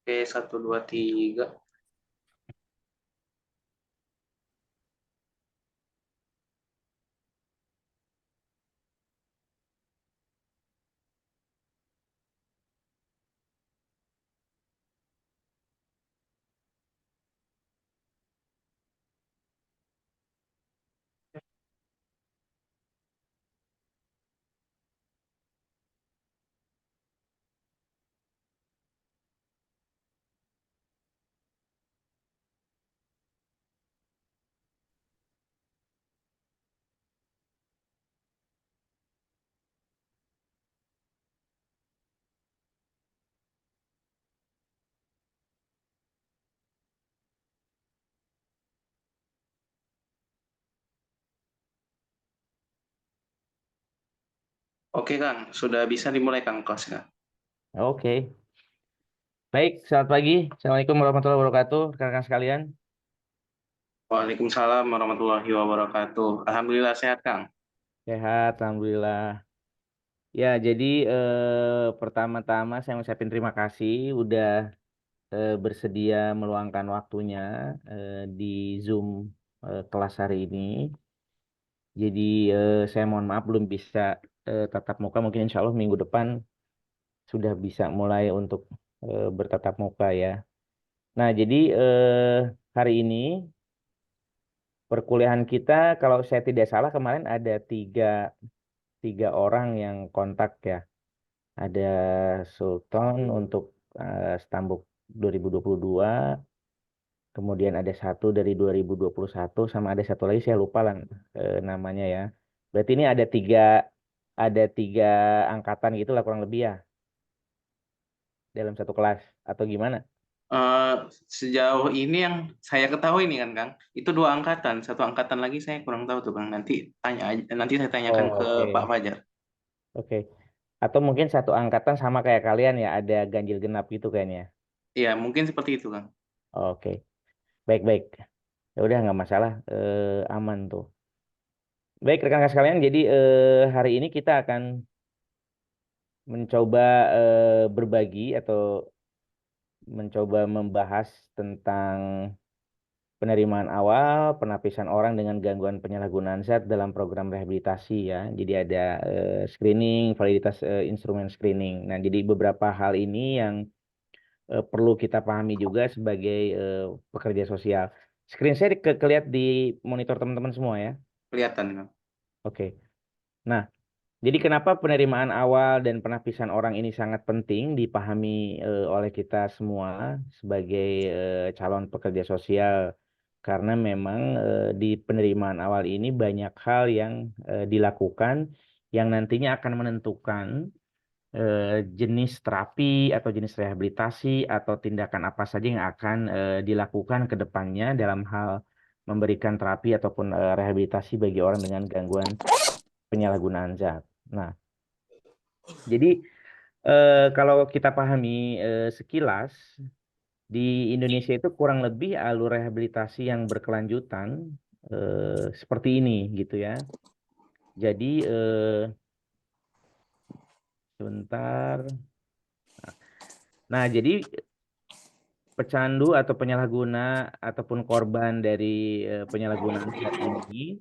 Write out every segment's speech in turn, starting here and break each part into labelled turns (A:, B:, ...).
A: Oke, 1, 2, 3. Oke, Kang. Sudah bisa dimulai, Kang, kelas, Kang.
B: Oke, baik. Selamat pagi. Assalamualaikum warahmatullahi wabarakatuh, rekan-rekan sekalian.
A: Waalaikumsalam warahmatullahi wabarakatuh. Alhamdulillah sehat, Kang.
B: Sehat, alhamdulillah. Ya, jadi pertama-tama saya ngucapin terima kasih udah bersedia meluangkan waktunya di Zoom kelas hari ini. Jadi saya mohon maaf belum bisa tatap muka. Mungkin insya Allah minggu depan sudah bisa mulai untuk bertatap muka ya. Nah, jadi hari ini perkuliahan kita, kalau saya tidak salah kemarin ada tiga orang yang kontak ya. Ada Sultan untuk Stambuk 2022, kemudian ada satu dari 2021, sama ada satu lagi saya lupa lah namanya ya. Berarti ini ada tiga angkatan gitu lah kurang lebih ya dalam satu kelas atau gimana?
A: Eh, Sejauh ini yang saya ketahui nih kan, Kang, itu 2 angkatan. 1 angkatan lagi saya kurang tahu tuh, Kang. Nanti saya tanyakan
B: Oh,
A: ke Pak
B: oke.
A: Fajar.
B: Oke. Atau mungkin satu angkatan sama kayak kalian ya, ada ganjil genap gitu kayaknya.
A: Iya, mungkin seperti itu, Kang.
B: Oke. Baik-baik. Ya udah nggak masalah, aman tuh. Baik rekan-rekan sekalian, jadi hari ini kita akan mencoba berbagi atau mencoba membahas tentang penerimaan awal, penapisan orang dengan gangguan penyalahgunaan zat dalam program rehabilitasi ya. Jadi ada screening, validitas instrumen screening. Nah, jadi beberapa hal ini yang perlu kita pahami juga sebagai pekerja sosial. Screen saya kelihatan di monitor teman-teman semua ya.
A: Kelihatan, Kang.
B: Oke. Nah, jadi kenapa penerimaan awal dan penapisan orang ini sangat penting dipahami oleh kita semua sebagai calon pekerja sosial? Karena memang di penerimaan awal ini banyak hal yang dilakukan yang nantinya akan menentukan jenis terapi atau jenis rehabilitasi atau tindakan apa saja yang akan dilakukan ke depannya dalam hal memberikan terapi ataupun rehabilitasi bagi orang dengan gangguan penyalahgunaan zat. Nah, jadi kalau kita pahami sekilas, di Indonesia itu kurang lebih alur rehabilitasi yang berkelanjutan seperti ini gitu ya. Jadi sebentar. Nah, jadi pecandu atau penyalahguna ataupun korban dari penyalahgunaan zat ini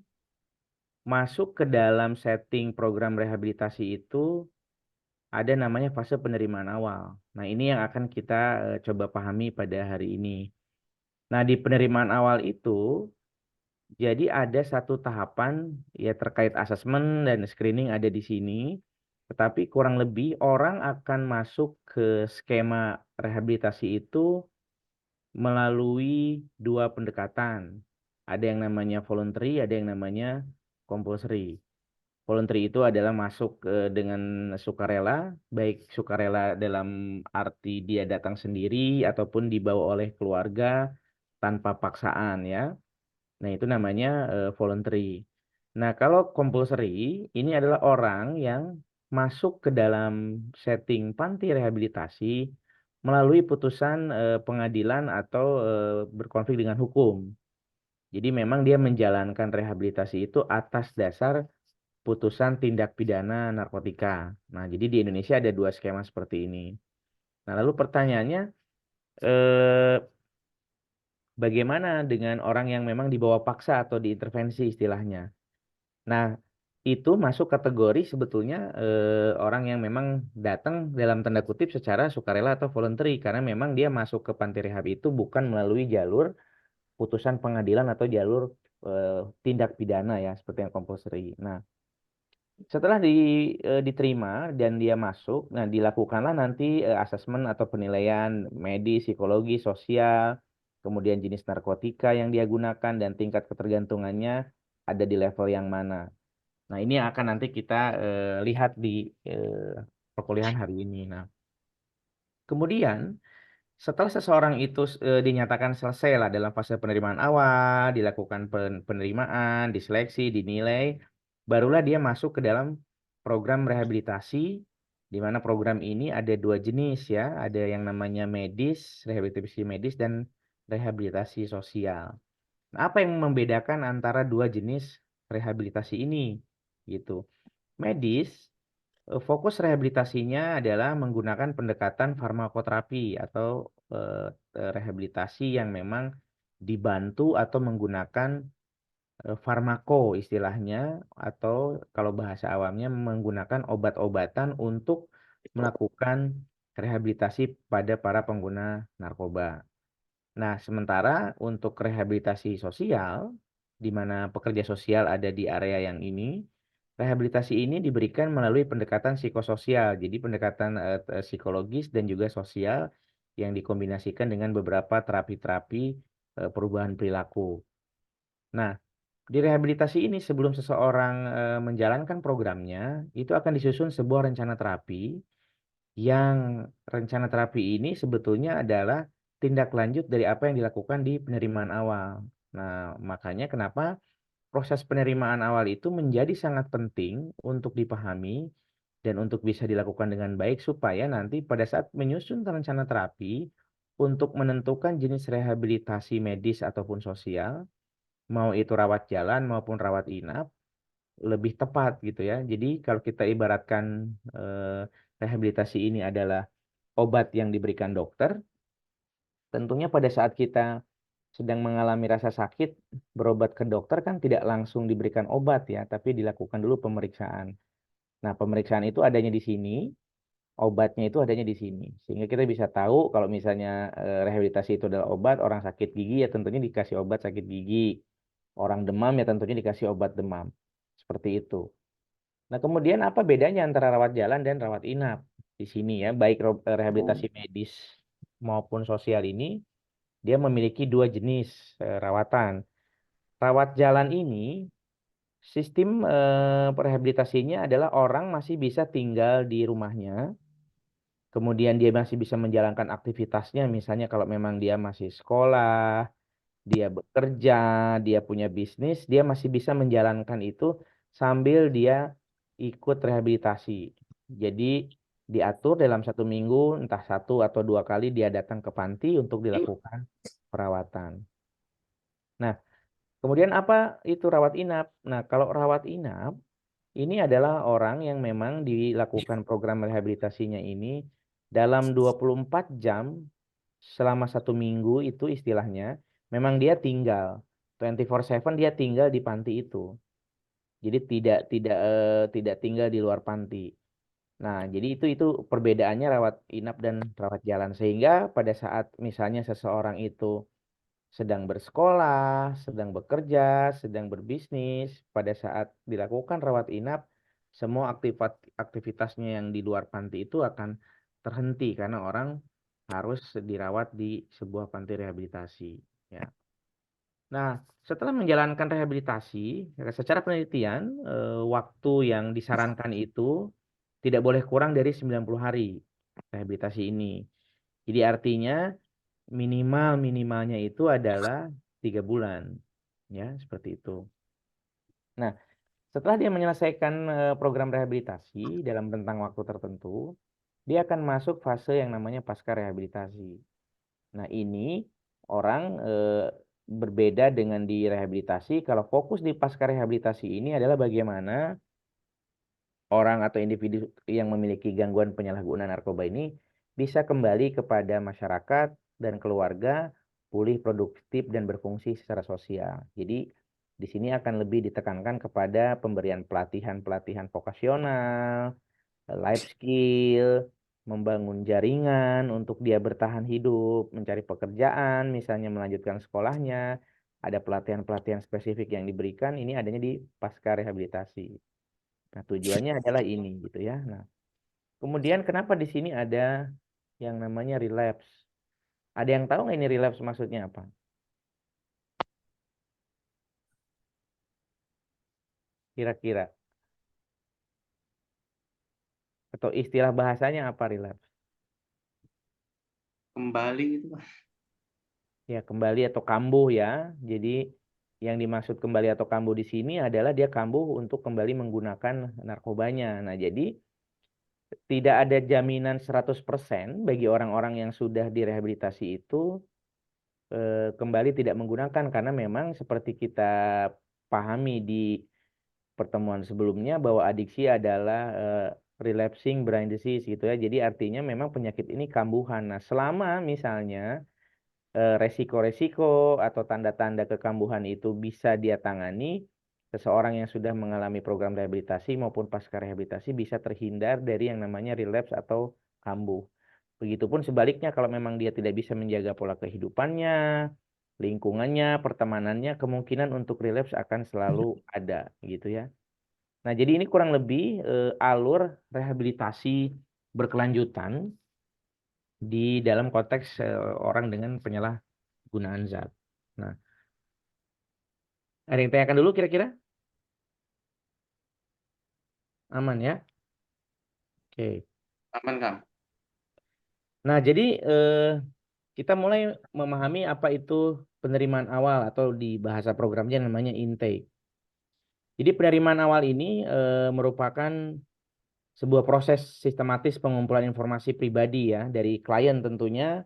B: masuk ke dalam setting program rehabilitasi itu ada namanya fase penerimaan awal. Nah, ini yang akan kita coba pahami pada hari ini. Nah, di penerimaan awal itu, jadi ada satu tahapan ya terkait asesmen dan screening ada di sini. Tetapi kurang lebih orang akan masuk ke skema rehabilitasi itu melalui dua pendekatan. Ada yang namanya voluntary, ada yang namanya compulsory. Voluntary itu adalah masuk dengan sukarela, baik sukarela dalam arti dia datang sendiri ataupun dibawa oleh keluarga tanpa paksaan ya. Nah, itu namanya voluntary. Nah, kalau compulsory ini adalah orang yang masuk ke dalam setting panti rehabilitasi melalui putusan pengadilan atau berkonflik dengan hukum. Jadi memang dia menjalankan rehabilitasi itu atas dasar putusan tindak pidana narkotika. Nah, jadi di Indonesia ada dua skema seperti ini. Nah, lalu pertanyaannya, eh, bagaimana dengan orang yang memang dibawa paksa atau diintervensi istilahnya. Nah, itu masuk kategori sebetulnya orang yang memang datang dalam tanda kutip secara sukarela atau voluntary karena memang dia masuk ke panti rehab itu bukan melalui jalur putusan pengadilan atau jalur tindak pidana ya seperti yang compulsory. Nah, setelah diterima dan dia masuk, nah dilakukanlah nanti asesmen atau penilaian medis, psikologi, sosial, kemudian jenis narkotika yang dia gunakan dan tingkat ketergantungannya ada di level yang mana. Nah, ini yang akan nanti kita lihat di perkuliahan hari ini. Nah, kemudian setelah seseorang itu dinyatakan selesai lah dalam fase penerimaan awal, dilakukan penerimaan, diseleksi, dinilai, barulah dia masuk ke dalam program rehabilitasi, di mana program ini ada dua jenis ya, ada yang namanya medis, rehabilitasi medis, dan rehabilitasi sosial. Nah, apa yang membedakan antara dua jenis rehabilitasi ini? Gitu. Medis fokus rehabilitasinya adalah menggunakan pendekatan farmakoterapi atau rehabilitasi yang memang dibantu atau menggunakan farmako istilahnya atau kalau bahasa awamnya menggunakan obat-obatan untuk melakukan rehabilitasi pada para pengguna narkoba. Nah, sementara untuk rehabilitasi sosial, di mana pekerja sosial ada di area yang ini, rehabilitasi ini diberikan melalui pendekatan psikososial, jadi pendekatan psikologis dan juga sosial yang dikombinasikan dengan beberapa terapi-terapi perubahan perilaku. Nah, di rehabilitasi ini sebelum seseorang menjalankan programnya, itu akan disusun sebuah rencana terapi yang rencana terapi ini sebetulnya adalah tindak lanjut dari apa yang dilakukan di penerimaan awal. Nah, makanya kenapa proses penerimaan awal itu menjadi sangat penting untuk dipahami dan untuk bisa dilakukan dengan baik supaya nanti pada saat menyusun rencana terapi untuk menentukan jenis rehabilitasi medis ataupun sosial, mau itu rawat jalan maupun rawat inap, lebih tepat gitu ya. Jadi kalau kita ibaratkan rehabilitasi ini adalah obat yang diberikan dokter, tentunya pada saat kita sedang mengalami rasa sakit, berobat ke dokter kan tidak langsung diberikan obat ya, tapi dilakukan dulu pemeriksaan. Nah, pemeriksaan itu adanya di sini, obatnya itu adanya di sini. Sehingga kita bisa tahu kalau misalnya rehabilitasi itu adalah obat, orang sakit gigi ya tentunya dikasih obat sakit gigi. Orang demam ya tentunya dikasih obat demam. Seperti itu. Nah, kemudian apa bedanya antara rawat jalan dan rawat inap di sini ya, baik rehabilitasi medis maupun sosial ini dia memiliki dua jenis rawatan. Rawat jalan ini sistem rehabilitasinya adalah orang masih bisa tinggal di rumahnya, kemudian dia masih bisa menjalankan aktivitasnya, misalnya kalau memang dia masih sekolah, dia bekerja, dia punya bisnis, dia masih bisa menjalankan itu sambil dia ikut rehabilitasi. Jadi diatur dalam satu minggu, entah satu atau dua kali dia datang ke panti untuk dilakukan perawatan. Nah, kemudian apa itu rawat inap? Nah, kalau rawat inap ini adalah orang yang memang dilakukan program rehabilitasinya ini dalam 24 jam selama satu minggu itu istilahnya memang dia tinggal 24/7 dia tinggal di panti itu. Jadi tidak tinggal di luar panti. Nah, jadi itu perbedaannya rawat inap dan rawat jalan sehingga pada saat misalnya seseorang itu sedang bersekolah, sedang bekerja, sedang berbisnis, pada saat dilakukan rawat inap, semua aktivitasnya yang di luar panti itu akan terhenti karena orang harus dirawat di sebuah panti rehabilitasi. Ya. Nah, setelah menjalankan rehabilitasi, secara penelitian, waktu yang disarankan itu tidak boleh kurang dari 90 hari rehabilitasi ini. Jadi artinya minimalnya itu adalah 3 bulan, ya seperti itu. Nah, setelah dia menyelesaikan program rehabilitasi dalam rentang waktu tertentu, dia akan masuk fase yang namanya pasca rehabilitasi. Nah, ini orang berbeda dengan di rehabilitasi. Kalau fokus di pasca rehabilitasi ini adalah bagaimana orang atau individu yang memiliki gangguan penyalahgunaan narkoba ini bisa kembali kepada masyarakat dan keluarga pulih produktif dan berfungsi secara sosial. Jadi di sini akan lebih ditekankan kepada pemberian pelatihan-pelatihan vokasional, life skill, membangun jaringan untuk dia bertahan hidup, mencari pekerjaan, misalnya melanjutkan sekolahnya. Ada pelatihan-pelatihan spesifik yang diberikan, ini adanya di pasca rehabilitasi. Nah, tujuannya adalah ini gitu ya. Nah, kemudian kenapa di sini ada yang namanya relapse? Ada yang tahu nggak ini relapse maksudnya apa? Kira-kira. Atau istilah bahasanya apa relapse?
A: Kembali gitu, Bang.
B: Ya, kembali atau kambuh ya. Jadi yang dimaksud kembali atau kambuh di sini adalah dia kambuh untuk kembali menggunakan narkobanya. Nah, jadi tidak ada jaminan 100% bagi orang-orang yang sudah direhabilitasi itu kembali tidak menggunakan, karena memang seperti kita pahami di pertemuan sebelumnya bahwa adiksi adalah relapsing brain disease gitu ya. Jadi artinya memang penyakit ini kambuhan. Nah, selama misalnya resiko-resiko atau tanda-tanda kekambuhan itu bisa dia tangani, seseorang yang sudah mengalami program rehabilitasi maupun pasca rehabilitasi bisa terhindar dari yang namanya relapse atau kambuh. Begitupun sebaliknya, kalau memang dia tidak bisa menjaga pola kehidupannya, lingkungannya, pertemanannya, kemungkinan untuk relapse akan selalu ada gitu ya. Nah, jadi ini kurang lebih alur rehabilitasi berkelanjutan di dalam konteks orang dengan penyalahgunaan zat. Nah, ada yang tanyakan dulu kira-kira? Aman ya? Oke.
A: Aman, Kang.
B: Nah, jadi kita mulai memahami apa itu penerimaan awal atau di bahasa programnya namanya intake. Jadi penerimaan awal ini merupakan sebuah proses sistematis pengumpulan informasi pribadi ya dari klien tentunya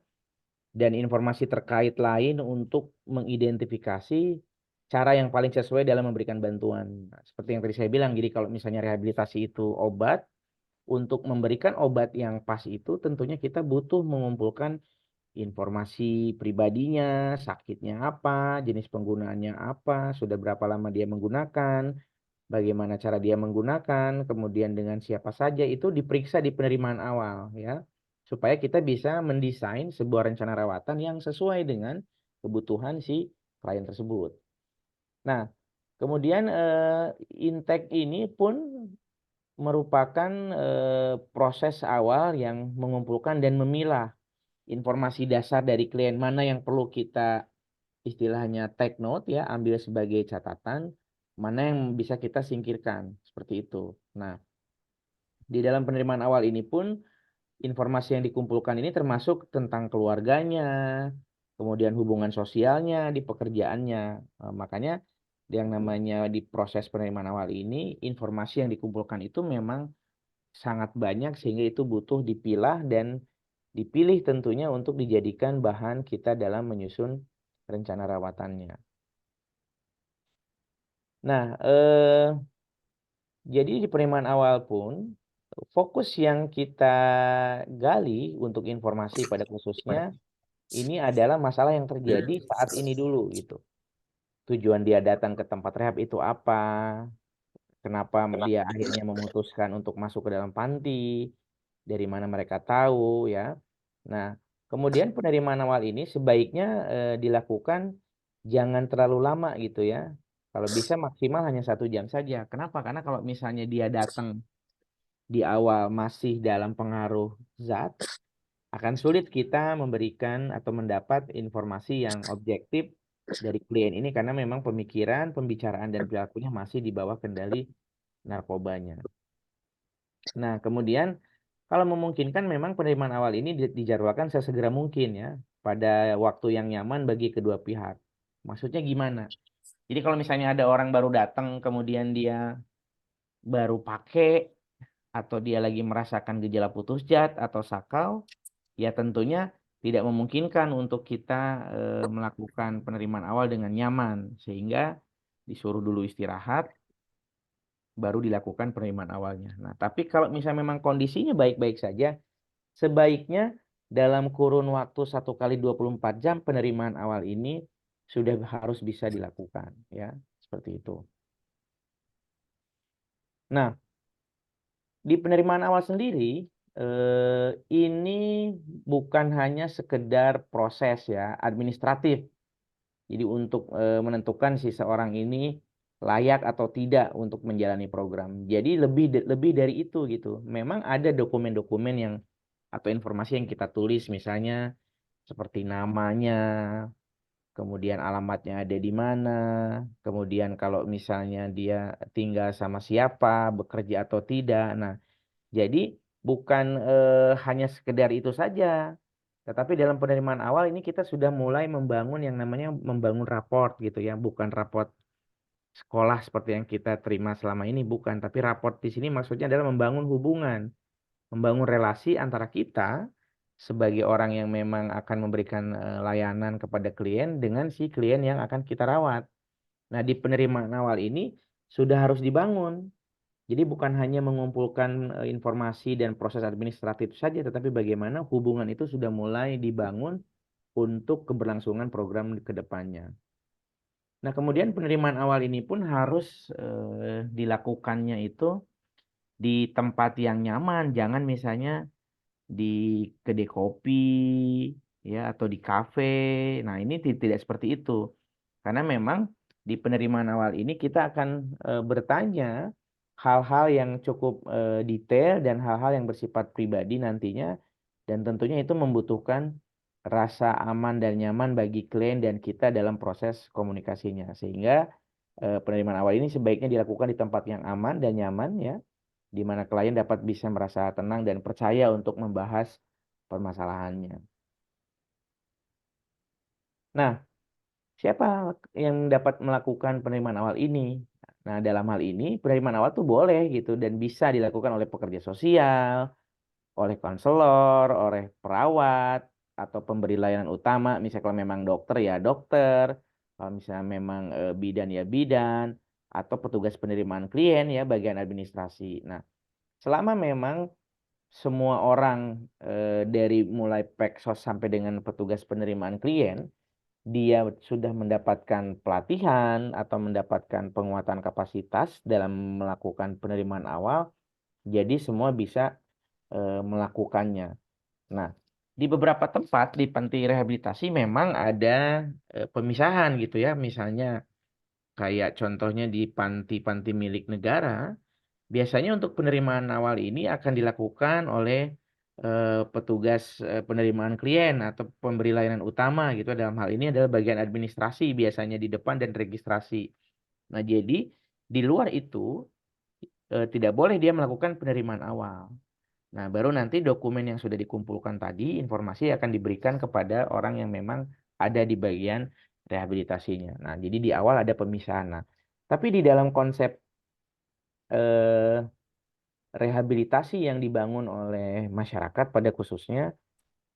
B: dan informasi terkait lain untuk mengidentifikasi cara yang paling sesuai dalam memberikan bantuan. Nah, seperti yang tadi saya bilang, jadi kalau misalnya rehabilitasi itu obat, untuk memberikan obat yang pas itu tentunya kita butuh mengumpulkan informasi pribadinya, sakitnya apa, jenis penggunaannya apa, sudah berapa lama dia menggunakan, bagaimana cara dia menggunakan, kemudian dengan siapa saja, itu diperiksa di penerimaan awal ya, supaya kita bisa mendesain sebuah rencana rawatan yang sesuai dengan kebutuhan si klien tersebut. Nah, kemudian intake ini pun merupakan proses awal yang mengumpulkan dan memilah informasi dasar dari klien, mana yang perlu kita istilahnya take note ya, ambil sebagai catatan, mana yang bisa kita singkirkan, seperti itu. Nah, di dalam penerimaan awal ini pun informasi yang dikumpulkan ini termasuk tentang keluarganya, kemudian hubungan sosialnya di pekerjaannya. Makanya yang namanya di proses penerimaan awal ini, informasi yang dikumpulkan itu memang sangat banyak sehingga itu butuh dipilah dan dipilih tentunya untuk dijadikan bahan kita dalam menyusun rencana rawatannya. Nah, jadi di penerimaan awal pun fokus yang kita gali untuk informasi pada khususnya ini adalah masalah yang terjadi saat ini dulu gitu. Tujuan dia datang ke tempat rehab itu apa? Kenapa dia akhirnya memutuskan untuk masuk ke dalam panti? Dari mana mereka tahu ya? Nah, kemudian penerimaan awal ini sebaiknya dilakukan jangan terlalu lama gitu ya. Kalau bisa maksimal hanya 1 jam saja. Kenapa? Karena kalau misalnya dia datang di awal masih dalam pengaruh zat, akan sulit kita memberikan atau mendapat informasi yang objektif dari klien ini karena memang pemikiran, pembicaraan, dan perilakunya masih di bawah kendali narkobanya. Nah, kemudian kalau memungkinkan memang penerimaan awal ini dijadwalkan sesegera mungkin ya, pada waktu yang nyaman bagi kedua pihak. Maksudnya gimana? Jadi kalau misalnya ada orang baru datang, kemudian dia baru pakai, atau dia lagi merasakan gejala putus zat atau sakau, ya tentunya tidak memungkinkan untuk kita melakukan penerimaan awal dengan nyaman, sehingga disuruh dulu istirahat, baru dilakukan penerimaan awalnya. Nah, tapi kalau misalnya memang kondisinya baik-baik saja, sebaiknya dalam kurun waktu 1 kali 24 jam penerimaan awal ini sudah harus bisa dilakukan, ya, seperti itu. Nah, di penerimaan awal sendiri ini bukan hanya sekedar proses ya administratif. Jadi untuk menentukan si seorang ini layak atau tidak untuk menjalani program. Jadi lebih dari itu gitu. Memang ada dokumen-dokumen yang atau informasi yang kita tulis, misalnya seperti namanya, kemudian alamatnya ada di mana, kemudian kalau misalnya dia tinggal sama siapa, bekerja atau tidak. Nah, jadi bukan hanya sekedar itu saja, tetapi dalam penerimaan awal ini kita sudah mulai membangun yang namanya membangun raport gitu ya, bukan raport sekolah seperti yang kita terima selama ini, bukan, tapi raport di sini maksudnya adalah membangun hubungan, membangun relasi antara kita sebagai orang yang memang akan memberikan layanan kepada klien dengan si klien yang akan kita rawat. Nah, di penerimaan awal ini sudah harus dibangun. Jadi bukan hanya mengumpulkan informasi dan proses administratif saja, tetapi bagaimana hubungan itu sudah mulai dibangun untuk keberlangsungan program ke depannya. Nah, kemudian penerimaan awal ini pun harus dilakukannya itu di tempat yang nyaman, jangan misalnya di kedai kopi ya atau di kafe. Nah, ini tidak seperti itu. Karena memang di penerimaan awal ini kita akan bertanya hal-hal yang cukup detail dan hal-hal yang bersifat pribadi nantinya, dan tentunya itu membutuhkan rasa aman dan nyaman bagi klien dan kita dalam proses komunikasinya. Sehingga penerimaan awal ini sebaiknya dilakukan di tempat yang aman dan nyaman ya, di mana klien dapat bisa merasa tenang dan percaya untuk membahas permasalahannya. Nah, siapa yang dapat melakukan penerimaan awal ini? Nah, dalam hal ini penerimaan awal tuh boleh gitu dan bisa dilakukan oleh pekerja sosial, oleh konselor, oleh perawat, atau pemberi layanan utama. Misalnya kalau memang dokter ya dokter, kalau misalnya memang bidan ya bidan, atau petugas penerimaan klien ya bagian administrasi. Nah, selama memang semua orang dari mulai peksos sampai dengan petugas penerimaan klien dia sudah mendapatkan pelatihan atau mendapatkan penguatan kapasitas dalam melakukan penerimaan awal, jadi semua bisa melakukannya. Nah, di beberapa tempat di panti rehabilitasi memang ada pemisahan gitu ya, misalnya kayak contohnya di panti-panti milik negara. Biasanya untuk penerimaan awal ini akan dilakukan oleh petugas penerimaan klien atau pemberi layanan utama gitu. Dalam hal ini adalah bagian administrasi biasanya di depan dan registrasi. Nah, jadi di luar itu tidak boleh dia melakukan penerimaan awal. Nah, baru nanti dokumen yang sudah dikumpulkan tadi, informasi akan diberikan kepada orang yang memang ada di bagian rehabilitasinya. Nah, jadi di awal ada pemisahan. Nah, tapi di dalam konsep eh, rehabilitasi yang dibangun oleh masyarakat pada khususnya,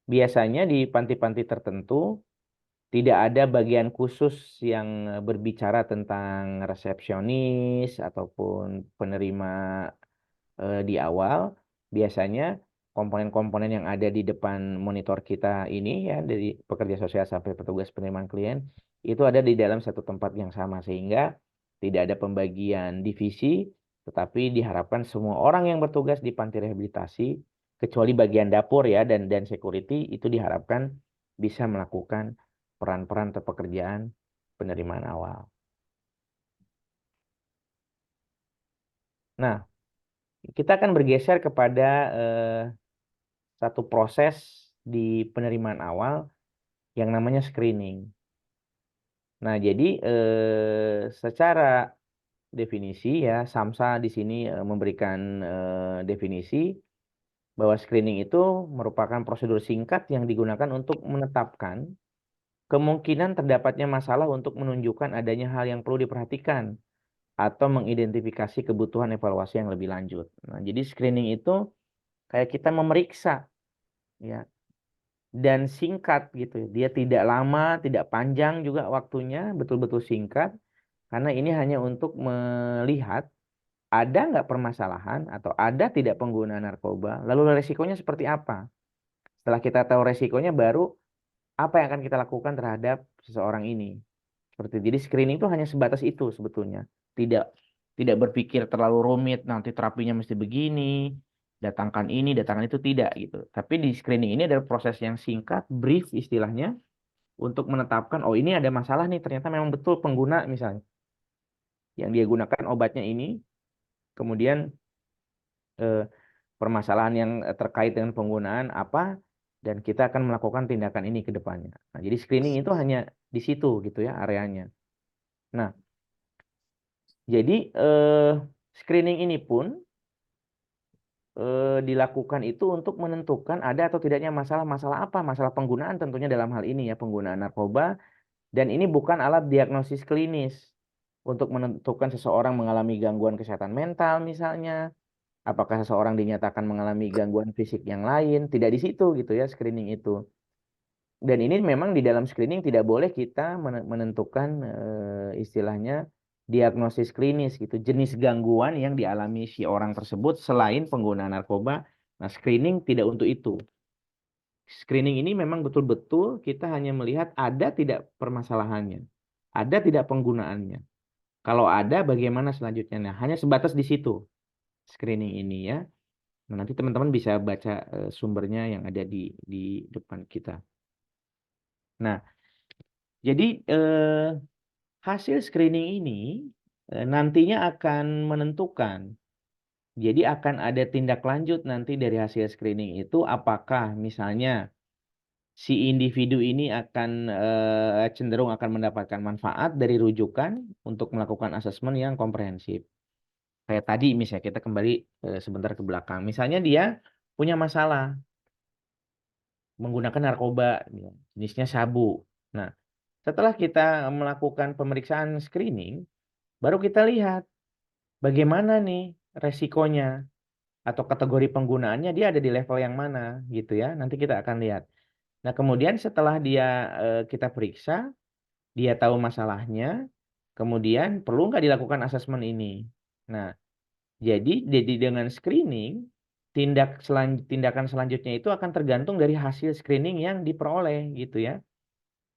B: biasanya di panti-panti tertentu tidak ada bagian khusus yang berbicara tentang resepsionis ataupun penerima di awal. Biasanya komponen-komponen yang ada di depan monitor kita ini ya dari pekerja sosial sampai petugas penerimaan klien itu ada di dalam satu tempat yang sama sehingga tidak ada pembagian divisi, tetapi diharapkan semua orang yang bertugas di panti rehabilitasi kecuali bagian dapur ya dan security itu diharapkan bisa melakukan peran-peran atau pekerjaan penerimaan awal. Nah, kita akan bergeser kepada eh, satu proses di penerimaan awal yang namanya screening. Nah, jadi secara definisi ya, SAMSA di sini memberikan definisi bahwa screening itu merupakan prosedur singkat yang digunakan untuk menetapkan kemungkinan terdapatnya masalah untuk menunjukkan adanya hal yang perlu diperhatikan atau mengidentifikasi kebutuhan evaluasi yang lebih lanjut. Nah, jadi screening itu kayak kita memeriksa ya dan singkat gitu. Dia tidak lama, tidak panjang juga waktunya, betul-betul singkat. Karena ini hanya untuk melihat ada nggak permasalahan atau ada tidak penggunaan narkoba, lalu resikonya seperti apa. Setelah kita tahu resikonya, baru apa yang akan kita lakukan terhadap seseorang ini. Seperti itu. Jadi screening itu hanya sebatas itu sebetulnya. Tidak tidak berpikir terlalu rumit, nanti terapinya mesti begini, datangkan ini, datangkan itu, tidak gitu. Tapi di screening ini adalah proses yang singkat, brief istilahnya, untuk menetapkan, oh ini ada masalah nih, ternyata memang betul pengguna misalnya yang dia gunakan obatnya ini, kemudian eh, permasalahan yang terkait dengan penggunaan apa, dan kita akan melakukan tindakan ini ke depannya. Nah, jadi screening itu hanya di situ gitu ya areanya. Nah, jadi screening ini pun dilakukan itu untuk menentukan ada atau tidaknya masalah-masalah apa, masalah penggunaan tentunya dalam hal ini ya, penggunaan narkoba, dan ini bukan alat diagnosis klinis untuk menentukan seseorang mengalami gangguan kesehatan mental misalnya, apakah seseorang dinyatakan mengalami gangguan fisik yang lain, tidak di situ gitu ya screening itu. Dan ini memang di dalam screening tidak boleh kita menentukan istilahnya diagnosis klinis gitu, jenis gangguan yang dialami si orang tersebut selain penggunaan narkoba. Nah, screening tidak untuk itu. Screening ini memang betul-betul kita hanya melihat ada tidak permasalahannya, ada tidak penggunaannya. Kalau ada, bagaimana selanjutnya? Nah, hanya sebatas di situ screening ini ya. Nah, nanti teman-teman bisa baca sumbernya yang ada di depan kita. Nah, jadi hasil screening ini nantinya akan menentukan. Jadi akan ada tindak lanjut nanti dari hasil screening itu, apakah misalnya si individu ini akan cenderung akan mendapatkan manfaat dari rujukan untuk melakukan asesmen yang komprehensif. Kayak tadi misalnya kita kembali sebentar ke belakang. Misalnya dia punya masalah menggunakan narkoba, ya, jenisnya sabu. Nah, setelah kita melakukan pemeriksaan screening, baru kita lihat bagaimana nih resikonya atau kategori penggunaannya, dia ada di level yang mana gitu ya. Nanti kita akan lihat. Nah, kemudian setelah dia kita periksa, dia tahu masalahnya, kemudian perlu nggak dilakukan asesmen ini. Nah, jadi dengan screening, tindakan selanjutnya itu akan tergantung dari hasil screening yang diperoleh gitu ya.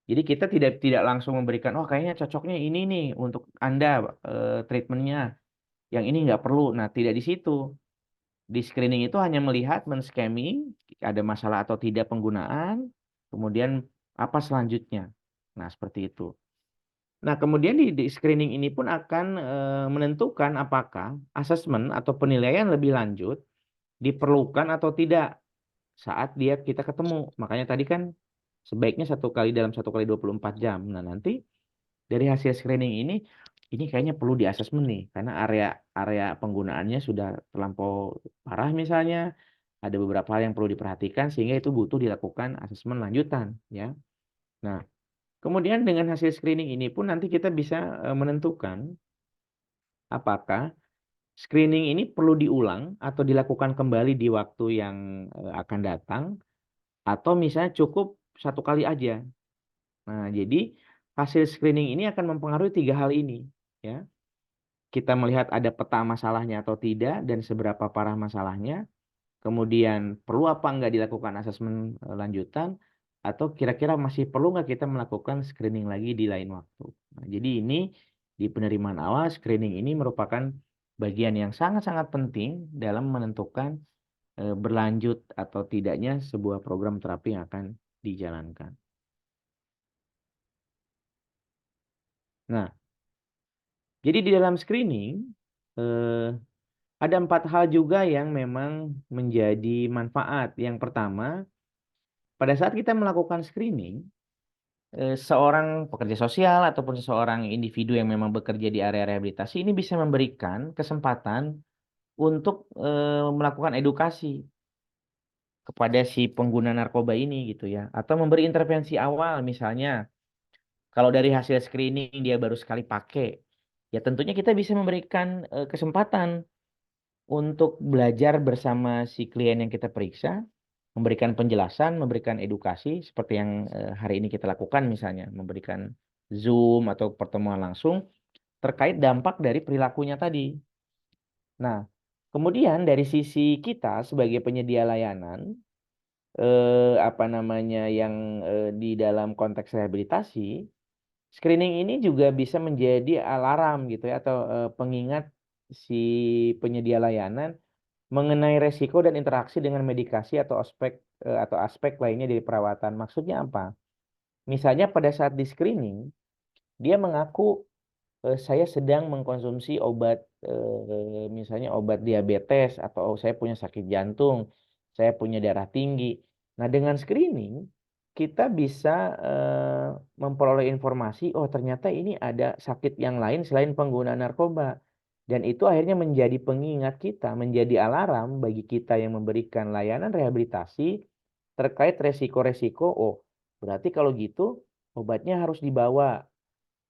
B: Jadi kita tidak langsung memberikan, oh kayaknya cocoknya ini nih untuk Anda treatmentnya, yang ini nggak perlu. Nah, tidak di situ. Di screening itu hanya melihat men-scamming, ada masalah atau tidak penggunaan, kemudian apa selanjutnya. Nah, seperti itu. Nah, kemudian di screening ini pun akan menentukan apakah asesmen atau penilaian lebih lanjut diperlukan atau tidak saat kita ketemu. Makanya tadi kan sebaiknya satu kali dalam 1 kali 24 jam. Nah, nanti dari hasil screening ini kayaknya perlu di asesmen nih, karena area penggunaannya sudah terlampau parah misalnya, ada beberapa hal yang perlu diperhatikan sehingga itu butuh dilakukan asesmen lanjutan ya. Nah, kemudian dengan hasil screening ini pun nanti kita bisa menentukan apakah screening ini perlu diulang atau dilakukan kembali di waktu yang akan datang, atau misalnya cukup satu kali aja. Nah, jadi hasil screening ini akan mempengaruhi tiga hal ini ya. Kita melihat ada peta masalahnya atau tidak dan seberapa parah masalahnya. Kemudian perlu apa nggak dilakukan asesmen lanjutan, atau kira-kira masih perlu nggak kita melakukan screening lagi di lain waktu. Nah, jadi ini di penerimaan awal screening ini merupakan bagian yang sangat-sangat penting dalam menentukan berlanjut atau tidaknya sebuah program terapi yang akan dijalankan. Nah, jadi di dalam screening eh, ada 4 hal juga yang memang menjadi manfaat. Yang pertama, pada saat kita melakukan screening, seorang pekerja sosial ataupun seseorang individu yang memang bekerja di area rehabilitasi ini bisa memberikan kesempatan untuk melakukan edukasi kepada si pengguna narkoba ini gitu ya, atau memberi intervensi awal misalnya. Kalau dari hasil screening dia baru sekali pakai, ya tentunya kita bisa memberikan kesempatan untuk belajar bersama si klien yang kita periksa, memberikan penjelasan, memberikan edukasi seperti yang hari ini kita lakukan misalnya, memberikan Zoom atau pertemuan langsung terkait dampak dari perilakunya tadi. Nah, kemudian dari sisi kita sebagai penyedia layanan, apa namanya yang di dalam konteks rehabilitasi, screening ini juga bisa menjadi alarm gitu ya atau pengingat si penyedia layanan mengenai resiko dan interaksi dengan medikasi atau aspek lainnya dari perawatan. Maksudnya apa? Misalnya pada saat di screening, dia mengaku saya sedang mengkonsumsi obat misalnya obat diabetes atau saya punya sakit jantung, saya punya darah tinggi. Nah, dengan screening kita bisa memperoleh informasi, oh ternyata ini ada sakit yang lain selain penggunaan narkoba. Dan itu akhirnya menjadi pengingat kita, menjadi alarm bagi kita yang memberikan layanan rehabilitasi terkait resiko-resiko. Oh, berarti kalau gitu obatnya harus dibawa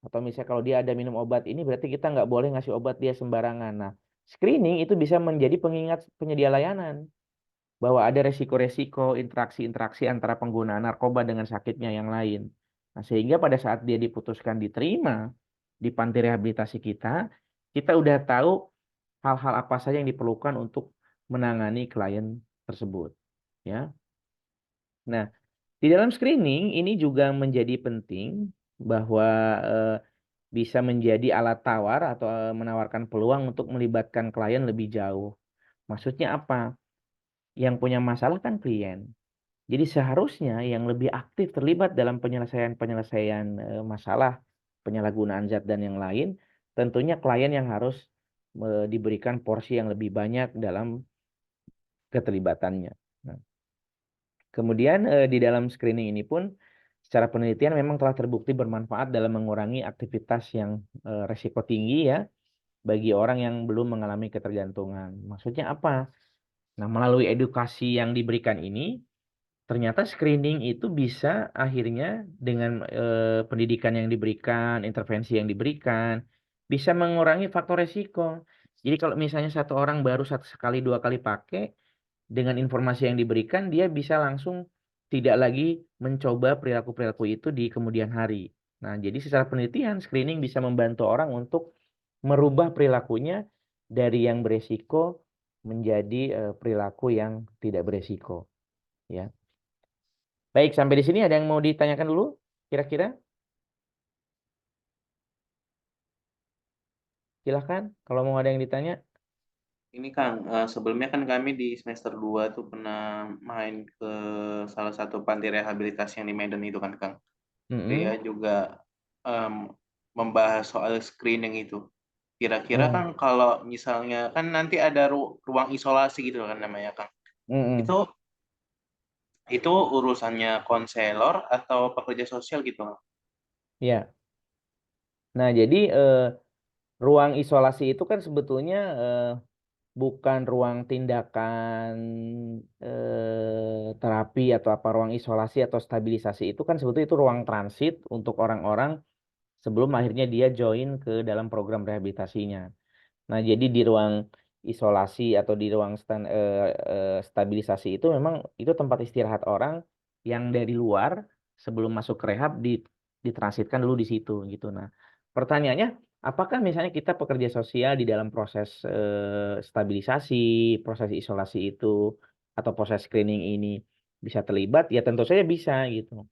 B: atau misalnya kalau dia ada minum obat ini berarti kita nggak boleh ngasih obat dia sembarangan. Nah, screening itu bisa menjadi pengingat penyedia layanan bahwa ada resiko-resiko interaksi-interaksi antara penggunaan narkoba dengan sakitnya yang lain. Nah, sehingga pada saat dia diputuskan diterima di panti rehabilitasi kita, kita udah tahu hal-hal apa saja yang diperlukan untuk menangani klien tersebut. Ya. Nah, di dalam screening ini juga menjadi penting bahwa eh, bisa menjadi alat tawar atau menawarkan peluang untuk melibatkan klien lebih jauh. Maksudnya apa? Yang punya masalah kan klien. Jadi seharusnya yang lebih aktif terlibat dalam penyelesaian-penyelesaian masalah penyalahgunaan zat dan yang lain, tentunya klien yang harus diberikan porsi yang lebih banyak dalam keterlibatannya. Nah, kemudian di dalam screening ini pun secara penelitian memang telah terbukti bermanfaat dalam mengurangi aktivitas yang resiko tinggi ya bagi orang yang belum mengalami ketergantungan. Maksudnya apa? Nah, melalui edukasi yang diberikan ini, ternyata screening itu bisa akhirnya dengan pendidikan yang diberikan, intervensi yang diberikan, bisa mengurangi faktor resiko. Jadi kalau misalnya satu orang baru satu sekali dua kali pakai, dengan informasi yang diberikan, dia bisa langsung tidak lagi mencoba perilaku-perilaku itu di kemudian hari. Nah, jadi secara penelitian, screening bisa membantu orang untuk merubah perilakunya dari yang beresiko menjadi perilaku yang tidak beresiko. Ya, baik sampai di sini ada yang mau ditanyakan dulu? Kira-kira? Silahkan. Kalau mau ada yang ditanya.
A: Ini Kang, sebelumnya kan kami di semester 2 tuh pernah main ke salah satu panti rehabilitasi yang di Medan itu kan Kang. Dia
B: Mm-mm.
A: juga em, membahas soal screening itu. Kira-kira
B: Oh.
A: kan kalau misalnya kan nanti ada ruang isolasi gitu kan namanya Kang. Itu
B: Mm-mm.
A: itu urusannya konselor atau pekerja sosial gitu Kang?
B: Ya. Nah, jadi ruang isolasi itu kan sebetulnya bukan ruang tindakan terapi atau apa ruang isolasi atau stabilisasi itu kan sebetulnya itu ruang transit untuk orang-orang sebelum akhirnya dia join ke dalam program rehabilitasinya. Nah, jadi di ruang isolasi atau di ruang stabilisasi itu memang itu tempat istirahat orang yang dari luar sebelum masuk ke rehab ditransitkan dulu di situ gitu. Nah, pertanyaannya, apakah misalnya kita pekerja sosial di dalam proses stabilisasi, proses isolasi itu atau proses screening ini bisa terlibat? Ya tentu saja bisa gitu.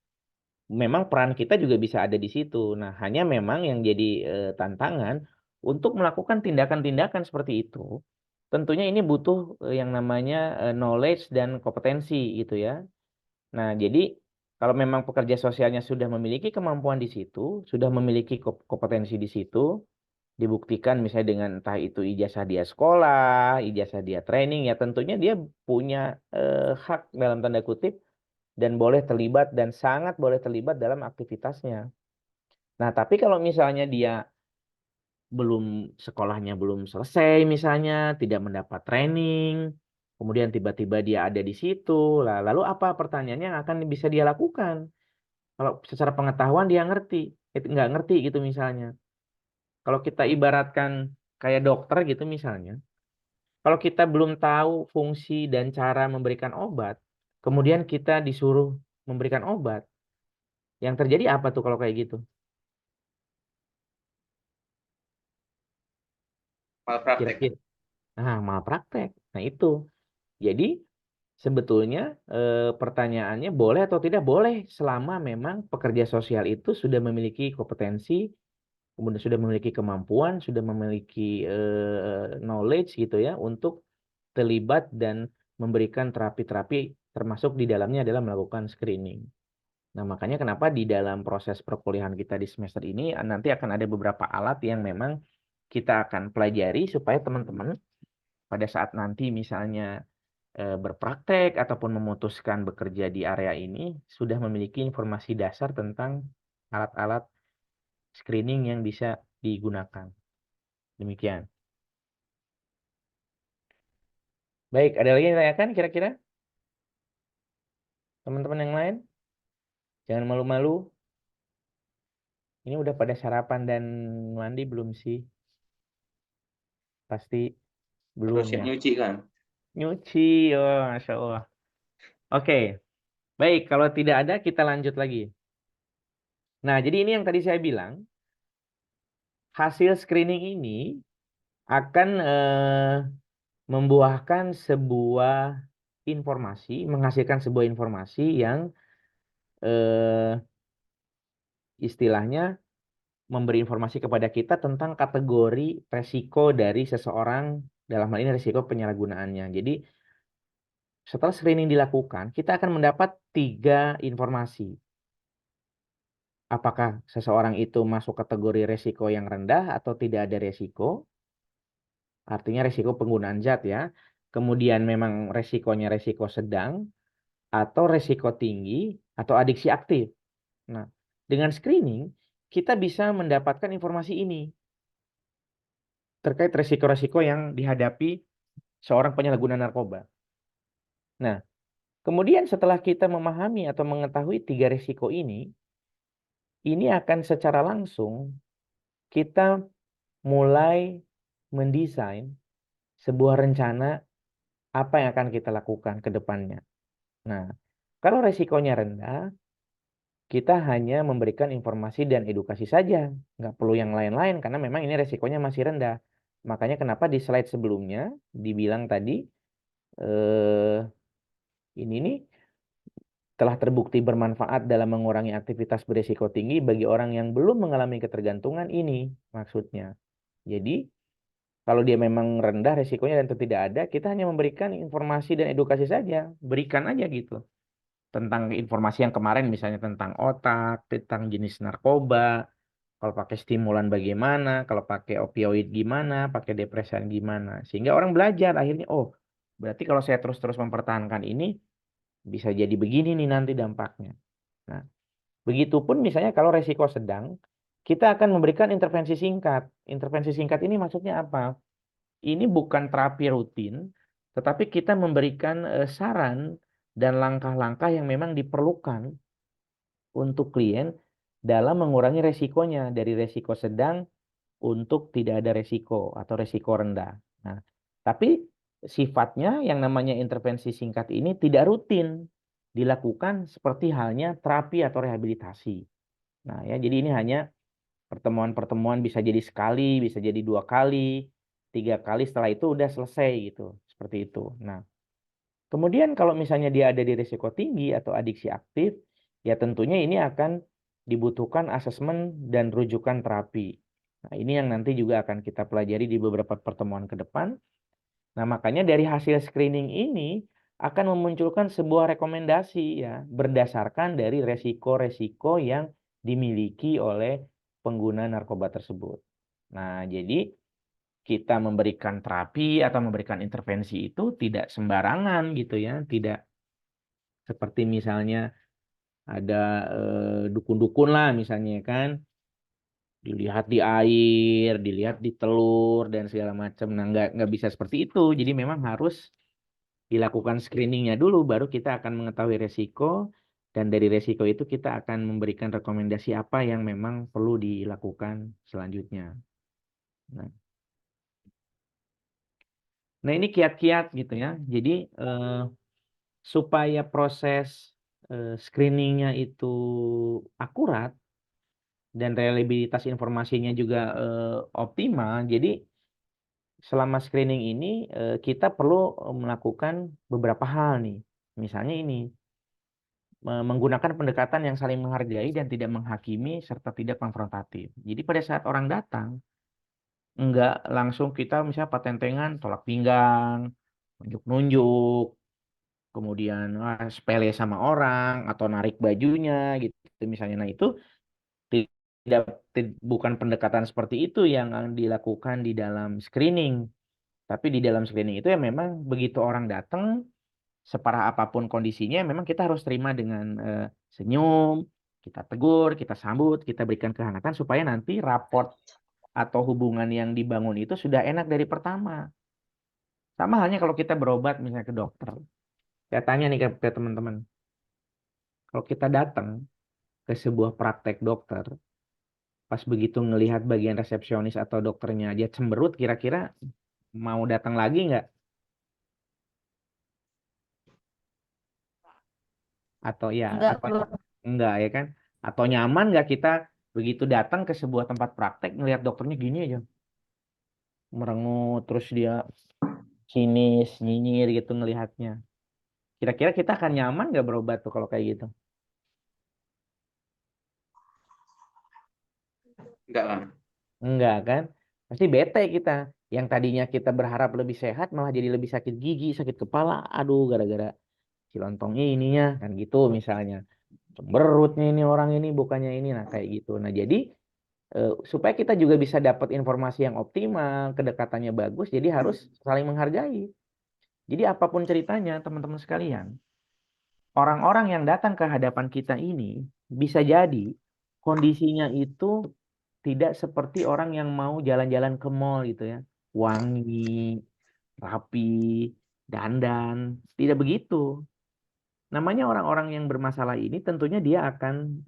B: Memang peran kita juga bisa ada di situ. Nah, hanya memang yang jadi tantangan untuk melakukan tindakan-tindakan seperti itu, tentunya ini butuh yang namanya knowledge dan kompetensi gitu ya. Nah, jadi kalau memang pekerja sosialnya sudah memiliki kemampuan di situ, sudah memiliki kompetensi di situ, dibuktikan misalnya dengan entah itu ijazah dia sekolah, ijazah dia training, ya tentunya dia punya hak dalam tanda kutip dan boleh terlibat dan sangat boleh terlibat dalam aktivitasnya. Nah, tapi kalau misalnya dia belum sekolahnya belum selesai misalnya, tidak mendapat training, kemudian tiba-tiba dia ada di situ, lah lalu apa pertanyaannya yang akan bisa dia lakukan? Kalau secara pengetahuan dia ngerti, nggak ngerti gitu misalnya. Kalau kita ibaratkan kayak dokter gitu misalnya, kalau kita belum tahu fungsi dan cara memberikan obat, kemudian kita disuruh memberikan obat, yang terjadi apa tuh kalau kayak gitu?
A: Malpraktek.
B: Kira-kira, nah malpraktek. Nah itu. Jadi sebetulnya pertanyaannya boleh atau tidak boleh selama memang pekerja sosial itu sudah memiliki kompetensi, kemudian sudah memiliki kemampuan, sudah memiliki knowledge gitu ya untuk terlibat dan memberikan terapi-terapi, termasuk di dalamnya adalah melakukan screening. Nah, makanya kenapa di dalam proses perkuliahan kita di semester ini nanti akan ada beberapa alat yang memang kita akan pelajari supaya teman-teman pada saat nanti misalnya berpraktek ataupun memutuskan bekerja di area ini sudah memiliki informasi dasar tentang alat-alat screening yang bisa digunakan. Demikian. Baik, ada lagi yang ditanyakan kira-kira? Teman-teman yang lain? Jangan malu-malu. Ini udah pada sarapan dan mandi belum sih? Pasti
A: Atau
B: belum
A: siap
B: ya.
A: nyuci kan?
B: Nyuci, oh, Masya Allah. Oke, baik. Kalau tidak ada, kita lanjut lagi. Nah, jadi ini yang tadi saya bilang, hasil screening ini akan membuahkan sebuah informasi, menghasilkan sebuah informasi yang eh, istilahnya memberi informasi kepada kita tentang kategori resiko dari seseorang, dalam hal ini resiko penyalahgunaannya. Jadi, setelah screening dilakukan, kita akan mendapat 3 informasi. Apakah seseorang itu masuk kategori resiko yang rendah atau tidak ada resiko, artinya resiko penggunaan zat ya. Kemudian memang resikonya resiko sedang, atau resiko tinggi, atau adiksi aktif. Nah, dengan screening, kita bisa mendapatkan informasi ini terkait resiko-resiko yang dihadapi seorang penyalahguna narkoba. Nah, kemudian setelah kita memahami atau mengetahui 3 resiko ini akan secara langsung kita mulai mendesain sebuah rencana apa yang akan kita lakukan ke depannya. Nah, kalau resikonya rendah, kita hanya memberikan informasi dan edukasi saja. Nggak perlu yang lain-lain, karena memang ini resikonya masih rendah. Makanya kenapa di slide sebelumnya dibilang tadi, eh, ini nih telah terbukti bermanfaat dalam mengurangi aktivitas berisiko tinggi bagi orang yang belum mengalami ketergantungan ini, maksudnya. Jadi, kalau dia memang rendah resikonya dan itu tidak ada, kita hanya memberikan informasi dan edukasi saja. Berikan aja gitu. Tentang informasi yang kemarin misalnya tentang otak, tentang jenis narkoba, kalau pakai stimulan bagaimana, kalau pakai opioid gimana, pakai depresan gimana. Sehingga orang belajar akhirnya, oh berarti kalau saya terus-terus mempertahankan ini, bisa jadi begini nih nanti dampaknya. Nah, begitupun misalnya kalau resiko sedang, kita akan memberikan intervensi singkat. Intervensi singkat ini maksudnya apa? Ini bukan terapi rutin, tetapi kita memberikan saran dan langkah-langkah yang memang diperlukan untuk klien dalam mengurangi resikonya dari resiko sedang untuk tidak ada resiko atau resiko rendah. Nah, tapi sifatnya yang namanya intervensi singkat ini tidak rutin dilakukan seperti halnya terapi atau rehabilitasi. Nah, ya jadi ini hanya pertemuan-pertemuan bisa jadi sekali, bisa jadi 2 kali, 3 kali setelah itu udah selesai gitu. Seperti itu. Nah, kemudian kalau misalnya dia ada di risiko tinggi atau adiksi aktif, ya tentunya ini akan dibutuhkan asesmen dan rujukan terapi. Nah, ini yang nanti juga akan kita pelajari di beberapa pertemuan ke depan. Nah, makanya dari hasil screening ini akan memunculkan sebuah rekomendasi ya, berdasarkan dari resiko-resiko yang dimiliki oleh pengguna narkoba tersebut. Nah, jadi kita memberikan terapi atau memberikan intervensi itu tidak sembarangan gitu ya, tidak seperti misalnya ada dukun-dukun lah misalnya kan, dilihat di air, dilihat di telur dan segala macam. Nah, nggak bisa seperti itu. Jadi memang harus dilakukan screeningnya dulu, baru kita akan mengetahui resiko dan dari resiko itu kita akan memberikan rekomendasi apa yang memang perlu dilakukan selanjutnya. Nah, nah ini kiat-kiat gitu ya. Jadi eh, supaya proses screeningnya itu akurat dan reliabilitas informasinya juga optimal. Jadi selama screening ini kita perlu melakukan beberapa hal nih. Misalnya ini, menggunakan pendekatan yang saling menghargai dan tidak menghakimi serta tidak konfrontatif. Jadi pada saat orang datang, enggak langsung kita misalnya patentengan, tolak pinggang, nunjuk-nunjuk, kemudian sepele sama orang atau narik bajunya gitu misalnya. Nah, itu tidak bukan pendekatan seperti itu yang dilakukan di dalam screening. Tapi di dalam screening itu ya memang begitu orang datang, separah apapun kondisinya, memang kita harus terima dengan senyum, kita tegur, kita sambut, kita berikan kehangatan supaya nanti raport atau hubungan yang dibangun itu sudah enak dari pertama. Sama halnya kalau kita berobat misalnya ke dokter. Saya tanya nih ke teman-teman, kalau kita datang ke sebuah praktek dokter, pas begitu ngelihat bagian resepsionis atau dokternya aja cemberut, kira-kira mau datang lagi nggak? Atau ya,
C: Enggak,
B: atau
C: bro.
B: enggak ya kan? Atau nyaman nggak kita begitu datang ke sebuah tempat praktek ngelihat dokternya gini aja, merengut terus dia sinis, nyinyir gitu ngelihatnya. Kira-kira kita akan nyaman nggak berobat tuh kalau kayak gitu?
A: Enggak lah.
B: Enggak kan? Pasti bete kita. Yang tadinya kita berharap lebih sehat malah jadi lebih sakit gigi, sakit kepala. Aduh, gara-gara si lontong ininya kan gitu misalnya. Cemberutnya ini orang ini bukannya ini, nah kayak gitu. Nah, jadi supaya kita juga bisa dapat informasi yang optimal, kedekatannya bagus, jadi harus saling menghargai. Jadi apapun ceritanya, teman-teman sekalian, orang-orang yang datang ke hadapan kita ini bisa jadi kondisinya itu tidak seperti orang yang mau jalan-jalan ke mall gitu ya. Wangi, rapi, dandan, tidak begitu. Namanya orang-orang yang bermasalah ini tentunya dia akan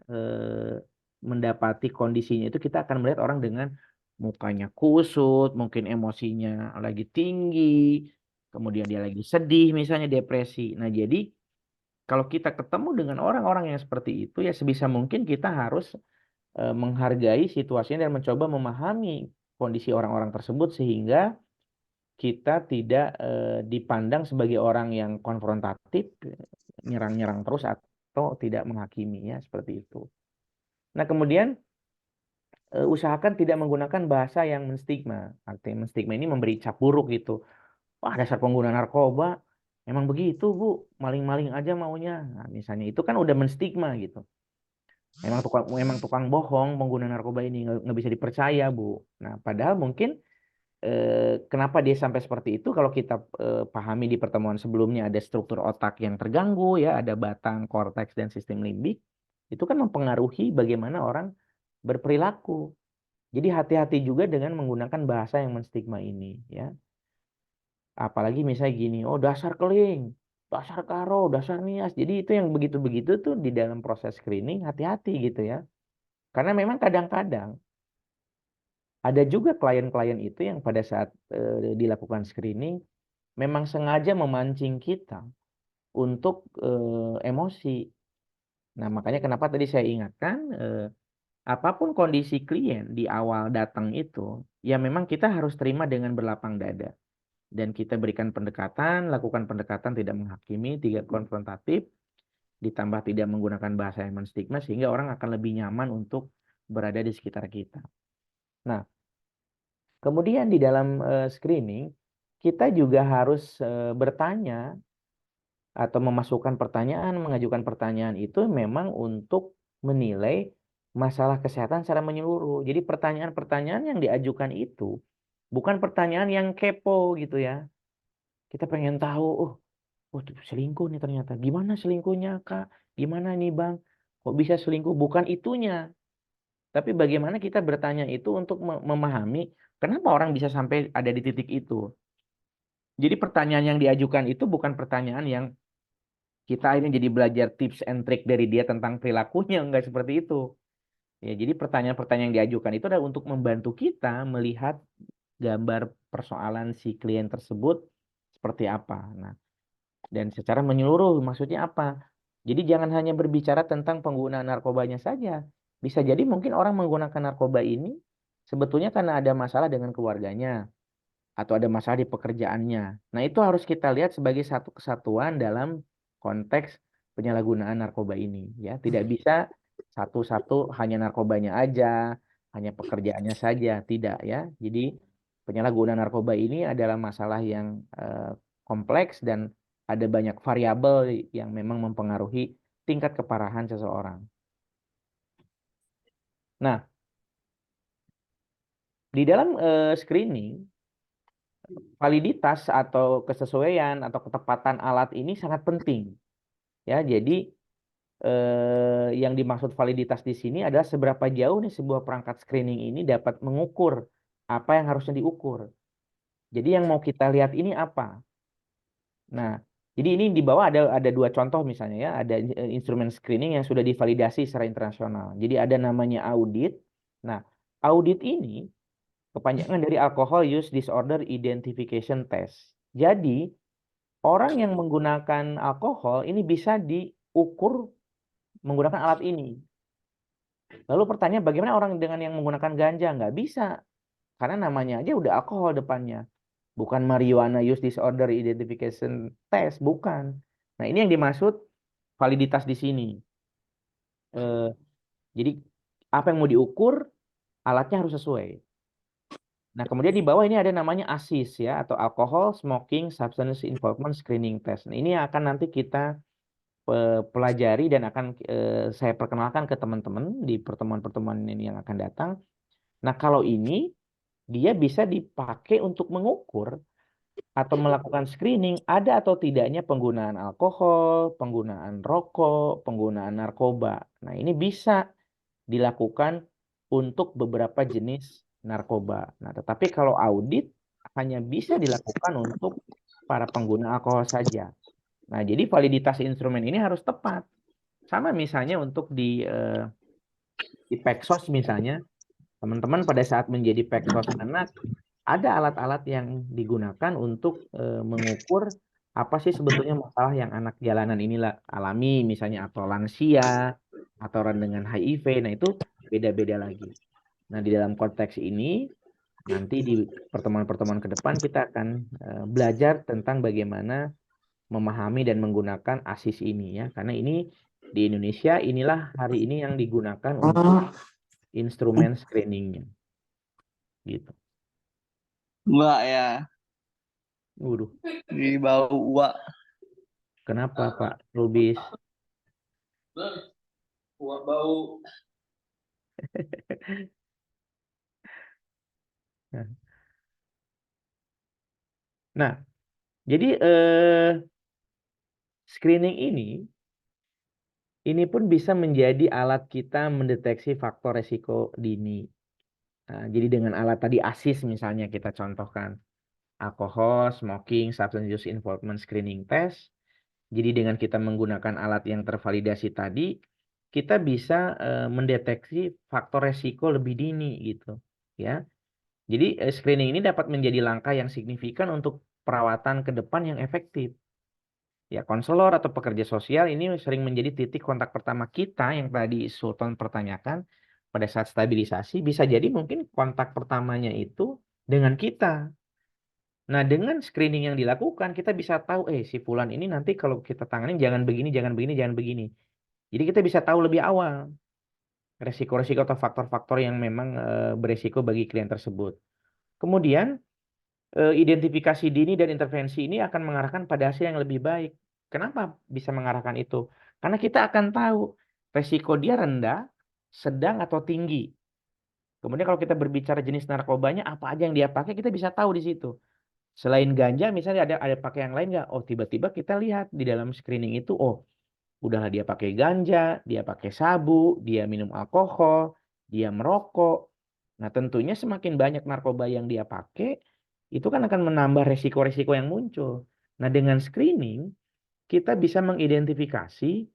B: mendapati kondisinya itu kita akan melihat orang dengan mukanya kusut, mungkin emosinya lagi tinggi, kemudian dia lagi sedih, misalnya depresi. Nah, jadi kalau kita ketemu dengan orang-orang yang seperti itu ya sebisa mungkin kita harus menghargai situasinya dan mencoba memahami kondisi orang-orang tersebut sehingga kita tidak dipandang sebagai orang yang konfrontatif, nyerang-nyerang terus atau tidak menghakiminya seperti itu. Nah, kemudian usahakan tidak menggunakan bahasa yang menstigma. Artinya menstigma ini memberi cap buruk gitu. Wah, dasar pengguna narkoba, emang begitu, Bu. Maling-maling aja maunya. Nah, misalnya itu kan udah menstigma gitu. Emang tukang bohong pengguna narkoba ini nggak bisa dipercaya, Bu. Nah, padahal mungkin kenapa dia sampai seperti itu? Kalau kita pahami di pertemuan sebelumnya ada struktur otak yang terganggu, ya, ada batang, korteks, dan sistem limbik. Itu kan mempengaruhi bagaimana orang berperilaku. Jadi hati-hati juga dengan menggunakan bahasa yang menstigma ini, ya. Apalagi misalnya gini, oh dasar keling, dasar karo, dasar nias. Jadi itu yang begitu-begitu tuh di dalam proses screening hati-hati gitu ya. Karena memang kadang-kadang ada juga klien-klien itu yang pada saat dilakukan screening memang sengaja memancing kita untuk emosi. Nah, makanya kenapa tadi saya ingatkan, apapun kondisi klien di awal datang itu, ya memang kita harus terima dengan berlapang dada. Dan kita berikan pendekatan, lakukan pendekatan tidak menghakimi, tidak konfrontatif, ditambah tidak menggunakan bahasa yang menstigma, sehingga orang akan lebih nyaman untuk berada di sekitar kita. Nah, kemudian di dalam screening, kita juga harus bertanya atau memasukkan pertanyaan, mengajukan pertanyaan itu memang untuk menilai masalah kesehatan secara menyeluruh. Jadi pertanyaan-pertanyaan yang diajukan itu bukan pertanyaan yang kepo gitu ya. Kita pengen tahu, oh tuh selingkuh nih ternyata. Gimana selingkuhnya, Kak? Gimana nih, Bang? Kok bisa selingkuh? Bukan itunya. Tapi bagaimana kita bertanya itu untuk memahami kenapa orang bisa sampai ada di titik itu. Jadi pertanyaan yang diajukan itu bukan pertanyaan yang kita ini jadi belajar tips and trick dari dia tentang perilakunya, enggak seperti itu. Ya, jadi pertanyaan-pertanyaan yang diajukan itu adalah untuk membantu kita melihat gambar persoalan si klien tersebut seperti apa. Nah, dan secara menyeluruh maksudnya apa? Jadi jangan hanya berbicara tentang penggunaan narkobanya saja. Bisa jadi mungkin orang menggunakan narkoba ini sebetulnya karena ada masalah dengan keluarganya atau ada masalah di pekerjaannya. Nah, itu harus kita lihat sebagai satu kesatuan dalam konteks penyalahgunaan narkoba ini ya. Tidak bisa satu-satu hanya narkobanya aja, hanya pekerjaannya saja, tidak ya. Jadi penyalahgunaan narkoba ini adalah masalah yang kompleks dan ada banyak variabel yang memang mempengaruhi tingkat keparahan seseorang. Nah, di dalam screening, validitas atau kesesuaian atau ketepatan alat ini sangat penting. Ya, jadi yang dimaksud validitas di sini adalah seberapa jauh nih sebuah perangkat screening ini dapat mengukur apa yang harusnya diukur. Jadi yang mau kita lihat ini apa? Nah, jadi ini di bawah ada dua contoh misalnya ya, ada instrumen screening yang sudah divalidasi secara internasional. Jadi ada namanya audit. Nah, audit ini kepanjangan dari Alcohol Use Disorder Identification Test. Jadi, orang yang menggunakan alkohol ini bisa diukur menggunakan alat ini. Lalu pertanyaan, bagaimana orang dengan yang menggunakan ganja? Nggak bisa, karena namanya aja udah alkohol depannya. Bukan Marijuana Use Disorder Identification Test, bukan. Nah, ini yang dimaksud validitas di sini. Jadi, apa yang mau diukur, alatnya harus sesuai. Nah, kemudian di bawah ini ada namanya ASIS ya, atau Alcohol Smoking Substance Involvement Screening Test. Nah, ini yang akan nanti kita pelajari dan akan saya perkenalkan ke teman-teman di pertemuan-pertemuan ini yang akan datang. Nah, kalau ini dia bisa dipakai untuk mengukur atau melakukan screening ada atau tidaknya penggunaan alkohol, penggunaan rokok, penggunaan narkoba. Nah, ini bisa dilakukan untuk beberapa jenis narkoba. Nah, tetapi kalau audit hanya bisa dilakukan untuk para pengguna alkohol saja. Nah, jadi validitas instrumen ini harus tepat. Sama misalnya untuk di Peksos misalnya, teman-teman pada saat menjadi Peksos anak, ada alat-alat yang digunakan untuk mengukur apa sih sebetulnya masalah yang anak jalanan inilah alami, misalnya atau lansia, atau orang dengan HIV. Nah, itu beda-beda lagi. Nah, di dalam konteks ini, nanti di pertemuan-pertemuan ke depan kita akan belajar tentang bagaimana memahami dan menggunakan ASIS ini ya. Karena ini di Indonesia inilah hari ini yang digunakan untuk instrumen screeningnya. Gitu.
C: Enggak ya,
B: Waduh,
C: di bau uak.
B: kenapa Pak Lubis?
C: Uak bau.
B: Nah, jadi screening ini pun bisa menjadi alat kita mendeteksi faktor resiko dini. Nah, jadi dengan alat tadi ASIS misalnya kita contohkan, alkohol, smoking, substance use involvement screening test. Jadi dengan kita menggunakan alat yang tervalidasi tadi, kita bisa mendeteksi faktor resiko lebih dini gitu, ya. Jadi screening ini dapat menjadi langkah yang signifikan untuk perawatan ke depan yang efektif. Ya, konselor atau pekerja sosial ini sering menjadi titik kontak pertama kita yang tadi Sultan pertanyakan pada saat stabilisasi. Bisa jadi mungkin kontak pertamanya itu dengan kita. Nah, dengan screening yang dilakukan, kita bisa tahu, si Fulan ini nanti kalau kita tangani jangan begini, jangan begini, jangan begini. Jadi kita bisa tahu lebih awal resiko-resiko atau faktor-faktor yang memang beresiko bagi klien tersebut. Kemudian, identifikasi dini dan intervensi ini akan mengarahkan pada hasil yang lebih baik. Kenapa bisa mengarahkan itu? Karena kita akan tahu resiko dia rendah, sedang, atau tinggi. Kemudian kalau kita berbicara jenis narkobanya, apa aja yang dia pakai, kita bisa tahu di situ. Selain ganja, misalnya ada pakai yang lain nggak? Oh, tiba-tiba kita lihat di dalam screening itu, oh, udahlah dia pakai ganja, dia pakai sabu, dia minum alkohol, dia merokok. Nah, tentunya semakin banyak narkoba yang dia pakai, itu kan akan menambah resiko-resiko yang muncul. Nah, dengan screening, kita bisa mengidentifikasi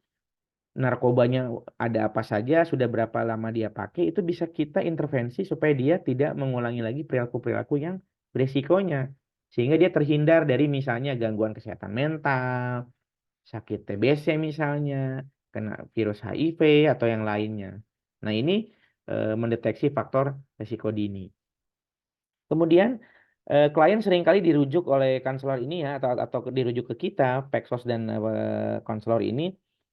B: narkobanya ada apa saja, sudah berapa lama dia pakai, itu bisa kita intervensi supaya dia tidak mengulangi lagi perilaku-perilaku yang beresikonya. Sehingga dia terhindar dari misalnya gangguan kesehatan mental, sakit TBC misalnya, kena virus HIV atau yang lainnya. Nah, ini mendeteksi faktor resiko dini. Kemudian klien seringkali dirujuk oleh konselor ini ya, atau dirujuk ke kita, Peksos dan konselor ini,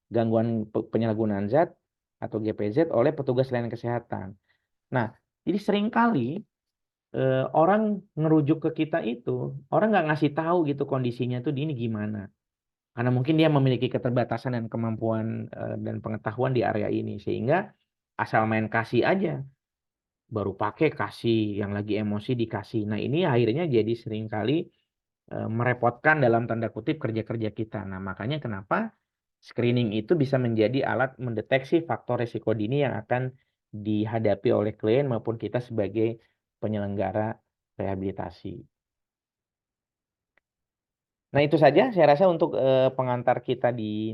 B: gangguan penyalahgunaan zat atau GPZ oleh petugas layanan kesehatan. Nah, jadi seringkali orang ngerujuk ke kita itu, orang nggak ngasih tahu gitu kondisinya tuh di ini gimana. Karena mungkin dia memiliki keterbatasan dan kemampuan dan pengetahuan di area ini, sehingga asal main kasih aja, baru pakai kasih, yang lagi emosi dikasih. Nah ini akhirnya jadi seringkali merepotkan dalam tanda kutip kerja-kerja kita. Nah makanya kenapa screening itu bisa menjadi alat mendeteksi faktor risiko dini yang akan dihadapi oleh klien maupun kita sebagai penyelenggara rehabilitasi. Nah itu saja saya rasa untuk pengantar kita di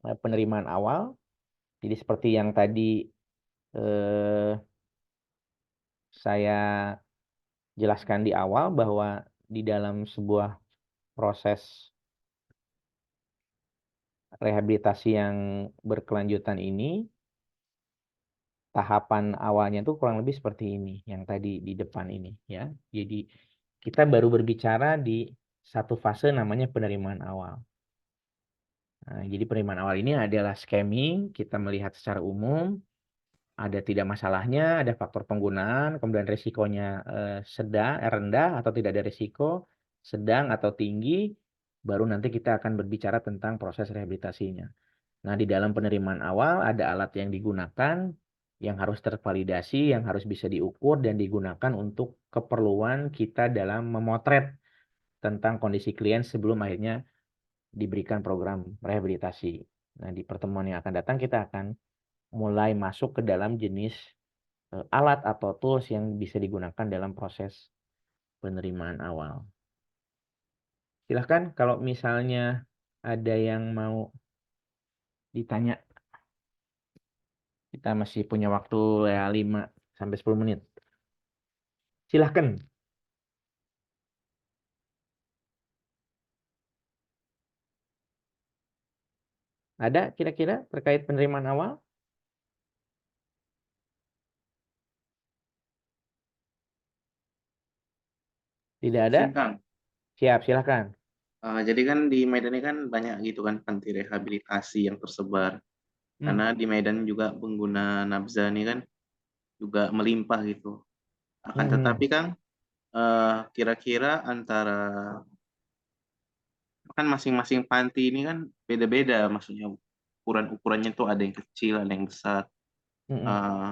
B: penerimaan awal. Jadi seperti yang tadi eh, saya jelaskan di awal bahwa di dalam sebuah proses rehabilitasi yang berkelanjutan ini, tahapan awalnya tuh kurang lebih seperti ini, yang tadi di depan ini ya. Jadi kita baru berbicara di satu fase namanya penerimaan awal. Nah, jadi penerimaan awal ini adalah scamming, kita melihat secara umum, ada tidak masalahnya, ada faktor penggunaan, kemudian risikonya sedang, rendah atau tidak ada risiko, sedang atau tinggi, baru nanti kita akan berbicara tentang proses rehabilitasinya. Nah, di dalam penerimaan awal ada alat yang digunakan, yang harus tervalidasi, yang harus bisa diukur dan digunakan untuk keperluan kita dalam memotret tentang kondisi klien sebelum akhirnya diberikan program rehabilitasi. Nah, di pertemuan yang akan datang kita akan mulai masuk ke dalam jenis alat atau tools yang bisa digunakan dalam proses penerimaan awal. Silahkan kalau misalnya ada yang mau ditanya. Kita masih punya waktu ya 5 sampai 10 menit. Silahkan. Ada kira-kira terkait penerimaan awal? Tidak ada?
A: Izin, Kang.
B: Siap, silahkan.
A: Jadi kan di Medan ini kan banyak gitu kan panti rehabilitasi yang tersebar. Karena di Medan juga pengguna nafza ini kan juga melimpah gitu. Akan tetapi Kang, kira-kira antara kan masing-masing panti ini kan beda-beda, maksudnya ukuran-ukurannya tuh ada yang kecil, ada yang besar. Eh,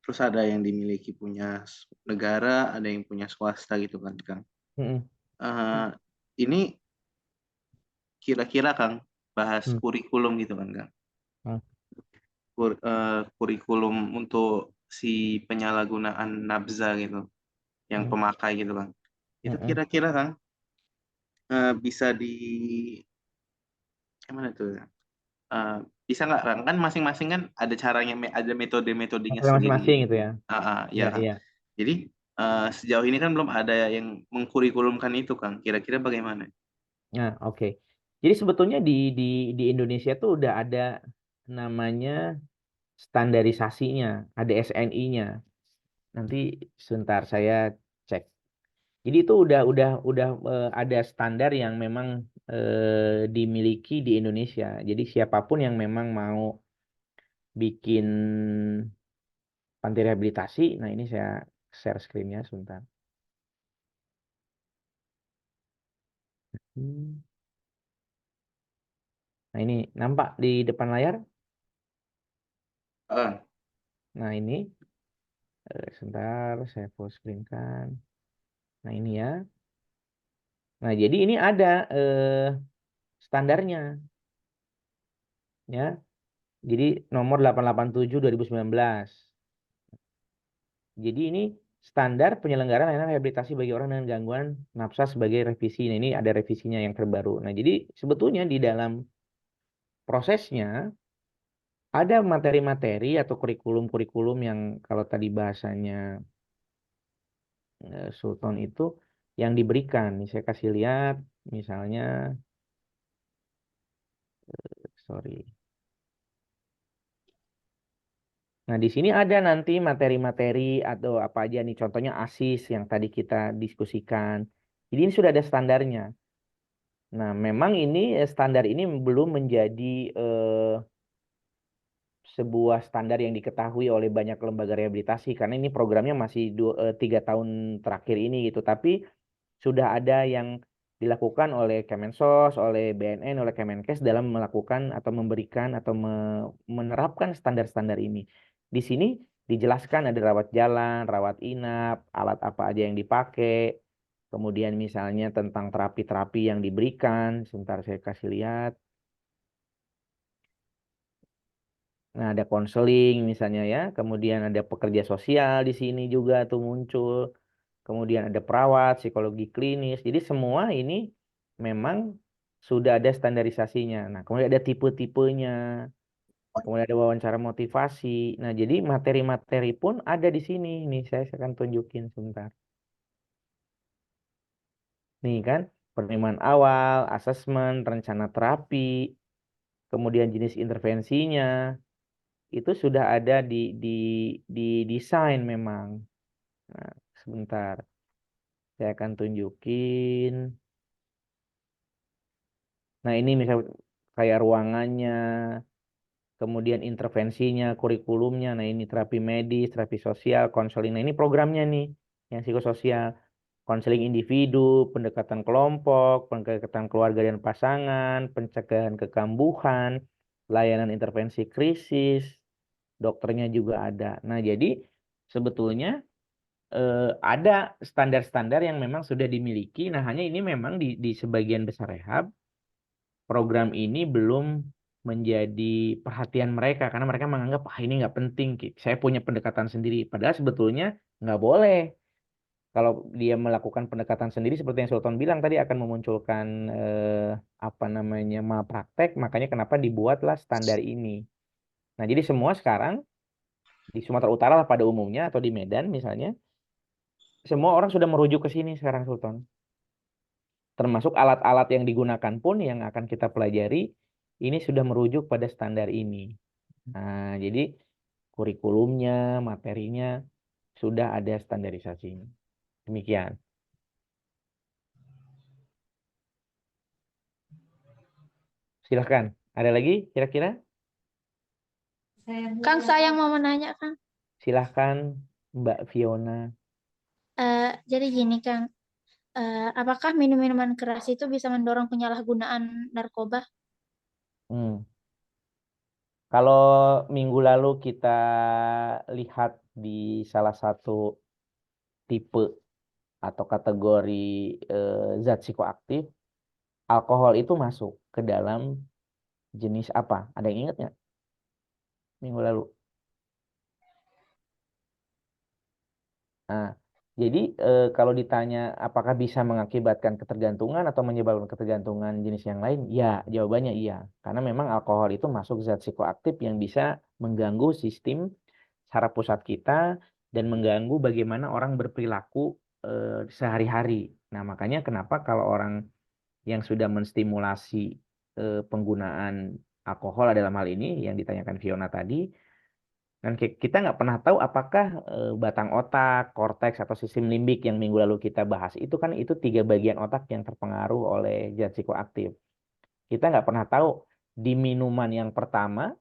A: Terus ada yang dimiliki punya negara, ada yang punya swasta gitu kan, Kang. Eh, ini kira-kira Kang bahas kurikulum gitu kan, Kang. Kurikulum untuk si penyalahgunaan nafza gitu, yang pemakai gitu kan. Itu kira-kira Kang bisa di gimana tuh ya? Eh, Bisa nggak Kang? Kan masing-masing kan ada caranya, ada metode-metodenya sendiri
B: Masing-masing
A: gitu.
B: itu ya.
A: Ya Kang.
B: Iya.
A: Jadi sejauh ini kan belum ada yang mengkurikulumkan itu Kang. Kira-kira bagaimana?
B: Nah, oke. Jadi sebetulnya di Indonesia tuh udah ada namanya standarisasinya, ada SNI-nya. Nanti sebentar saya cek. Jadi itu udah ada standar yang memang dimiliki di Indonesia. Jadi siapapun yang memang mau bikin panti rehabilitasi, nah ini saya share screen-nya sebentar. Nah ini nampak di depan layar. Nah ini sebentar saya full screen kan. Nah ini ya. Nah jadi ini ada standarnya ya. Jadi nomor 887 2019. Jadi ini standar penyelenggaraan layanan rehabilitasi bagi orang dengan gangguan nafsa sebagai revisi. Nah, ini ada revisinya yang terbaru. Nah, jadi sebetulnya di dalam prosesnya ada materi-materi atau kurikulum-kurikulum yang kalau tadi bahasanya Sultan itu yang diberikan. Nih, saya kasih lihat misalnya, sorry. Nah, di sini ada nanti materi-materi atau apa aja nih, contohnya ASIS yang tadi kita diskusikan. Jadi ini sudah ada standarnya. Nah, memang ini standar ini belum menjadi sebuah standar yang diketahui oleh banyak lembaga rehabilitasi karena ini programnya masih 3 tahun terakhir ini gitu. Tapi sudah ada yang dilakukan oleh Kemensos, oleh BNN, oleh Kemenkes dalam melakukan atau memberikan atau menerapkan standar-standar ini. Di sini dijelaskan ada rawat jalan, rawat inap, alat apa aja yang dipakai, kemudian misalnya tentang terapi-terapi yang diberikan. Sebentar saya kasih lihat. Nah, ada konseling misalnya ya, kemudian ada pekerja sosial di sini juga tuh muncul. Kemudian ada perawat, psikologi klinis. Jadi semua ini memang sudah ada standarisasinya. Nah, kemudian ada tipe-tipenya. Kemudian ada wawancara motivasi. Nah, jadi materi-materi pun ada di sini. Nih, saya akan tunjukin sebentar. Nih kan, penerimaan awal, asesmen, rencana terapi, kemudian jenis intervensinya. Itu sudah ada di desain memang. Nah, sebentar. Saya akan tunjukin. Nah, ini misal kayak ruangannya, kemudian intervensinya, kurikulumnya. Nah, ini terapi medis, terapi sosial, konseling. Nah, ini programnya nih, yang psikososial. Konseling individu, pendekatan kelompok, pendekatan keluarga dan pasangan, pencegahan kekambuhan, layanan intervensi krisis, dokternya juga ada. Nah, jadi sebetulnya ada standar-standar yang memang sudah dimiliki. Nah, hanya ini memang di sebagian besar rehab program ini belum menjadi perhatian mereka karena mereka menganggap ini nggak penting. Saya punya pendekatan sendiri. Padahal sebetulnya nggak boleh. Kalau dia melakukan pendekatan sendiri seperti yang Sultan bilang tadi akan memunculkan apa namanya malpraktek. Makanya kenapa dibuatlah standar ini. Nah, jadi semua sekarang di Sumatera Utara lah pada umumnya atau di Medan misalnya, semua orang sudah merujuk ke sini sekarang Sultan. Termasuk alat-alat yang digunakan pun yang akan kita pelajari ini sudah merujuk pada standar ini. Nah, jadi kurikulumnya, materinya sudah ada standarisasinya. Demikian. Silahkan. Ada lagi kira-kira?
D: Kang, saya mau menanya, Kang.
B: Silahkan Mbak Fiona.
D: Jadi gini, Kang. Apakah minum-minuman keras itu bisa mendorong penyalahgunaan narkoba?
B: Hmm. Kalau minggu lalu kita lihat di salah satu tipe atau kategori zat psikoaktif, alkohol itu masuk ke dalam jenis apa? Ada yang ingat nggak minggu lalu? Nah, jadi kalau ditanya apakah bisa mengakibatkan ketergantungan atau menyebabkan ketergantungan jenis yang lain? Ya, jawabannya iya. Karena memang alkohol itu masuk zat psikoaktif yang bisa mengganggu sistem saraf pusat kita dan mengganggu bagaimana orang berperilaku sehari-hari. Nah, makanya kenapa kalau orang yang sudah menstimulasi penggunaan alkohol dalam hal ini yang ditanyakan Fiona tadi, dan kita nggak pernah tahu apakah batang otak, korteks atau sistem limbik yang minggu lalu kita bahas itu kan itu 3 bagian otak yang terpengaruh oleh zat psikoaktif. Kita nggak pernah tahu di minuman yang pertama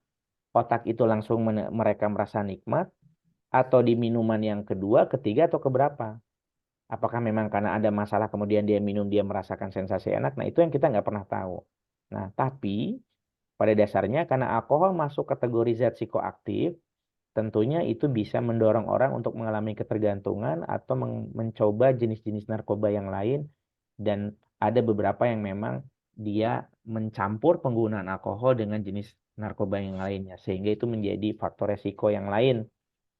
B: otak itu langsung mereka merasa nikmat atau di minuman yang kedua, ketiga atau keberapa. Apakah memang karena ada masalah kemudian dia minum dia merasakan sensasi enak? Nah itu yang kita nggak pernah tahu. Nah tapi pada dasarnya karena alkohol masuk kategori zat psikoaktif, tentunya itu bisa mendorong orang untuk mengalami ketergantungan atau mencoba jenis-jenis narkoba yang lain dan ada beberapa yang memang dia mencampur penggunaan alkohol dengan jenis narkoba yang lainnya sehingga itu menjadi faktor resiko yang lain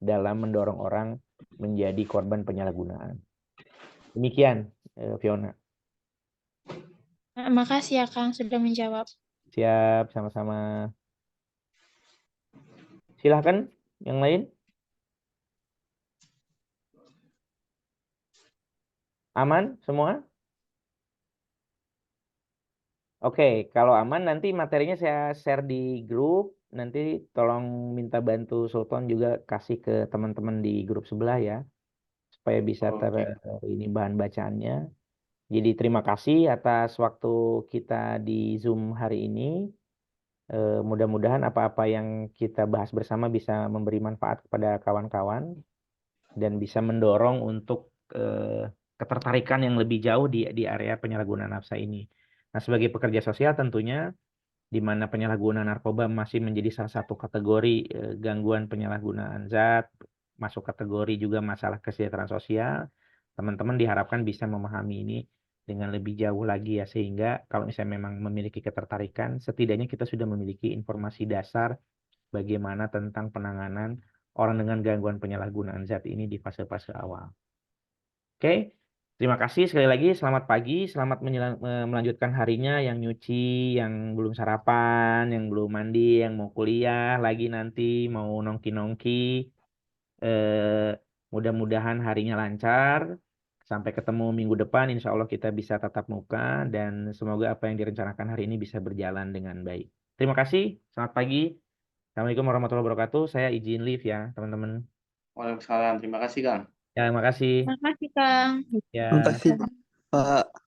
B: dalam mendorong orang menjadi korban penyalahgunaan. Demikian Fiona.
D: Makasih ya, Kang, sudah menjawab.
B: Siap, sama-sama. Silahkan yang lain. Aman semua? Oke, kalau aman nanti materinya saya share di grup. nanti tolong minta bantu Sultan juga kasih ke teman-teman di grup sebelah ya, supaya bisa
A: Oke.
B: ini bahan bacaannya. Jadi terima kasih atas waktu kita di Zoom hari ini. Mudah-mudahan apa-apa yang kita bahas bersama bisa memberi manfaat kepada kawan-kawan dan bisa mendorong untuk ketertarikan yang lebih jauh di area penyalahgunaan nafsa ini. Nah, sebagai pekerja sosial tentunya di mana penyalahgunaan narkoba masih menjadi salah satu kategori gangguan penyalahgunaan zat, masuk kategori juga masalah kesejahteraan sosial. Teman-teman diharapkan bisa memahami ini dengan lebih jauh lagi ya, sehingga kalau misalnya memang memiliki ketertarikan, setidaknya kita sudah memiliki informasi dasar bagaimana tentang penanganan orang dengan gangguan penyalahgunaan zat ini di fase-fase awal. Oke, terima kasih sekali lagi. Selamat pagi, selamat melanjutkan harinya. Yang nyuci, yang belum sarapan, yang belum mandi, yang mau kuliah lagi nanti, mau nongki-nongki. Mudah-mudahan harinya lancar. Sampai ketemu minggu depan, insya Allah kita bisa tatap muka dan semoga apa yang direncanakan hari ini bisa berjalan dengan baik. Terima kasih, selamat pagi. Assalamualaikum warahmatullahi wabarakatuh. Saya izin live ya, teman-teman.
A: Waalaikumsalam. Terima kasih, Kang.
B: Ya, terima kasih.
D: Terima kasih, Kang.
B: Ya.
C: Makasih, Pak.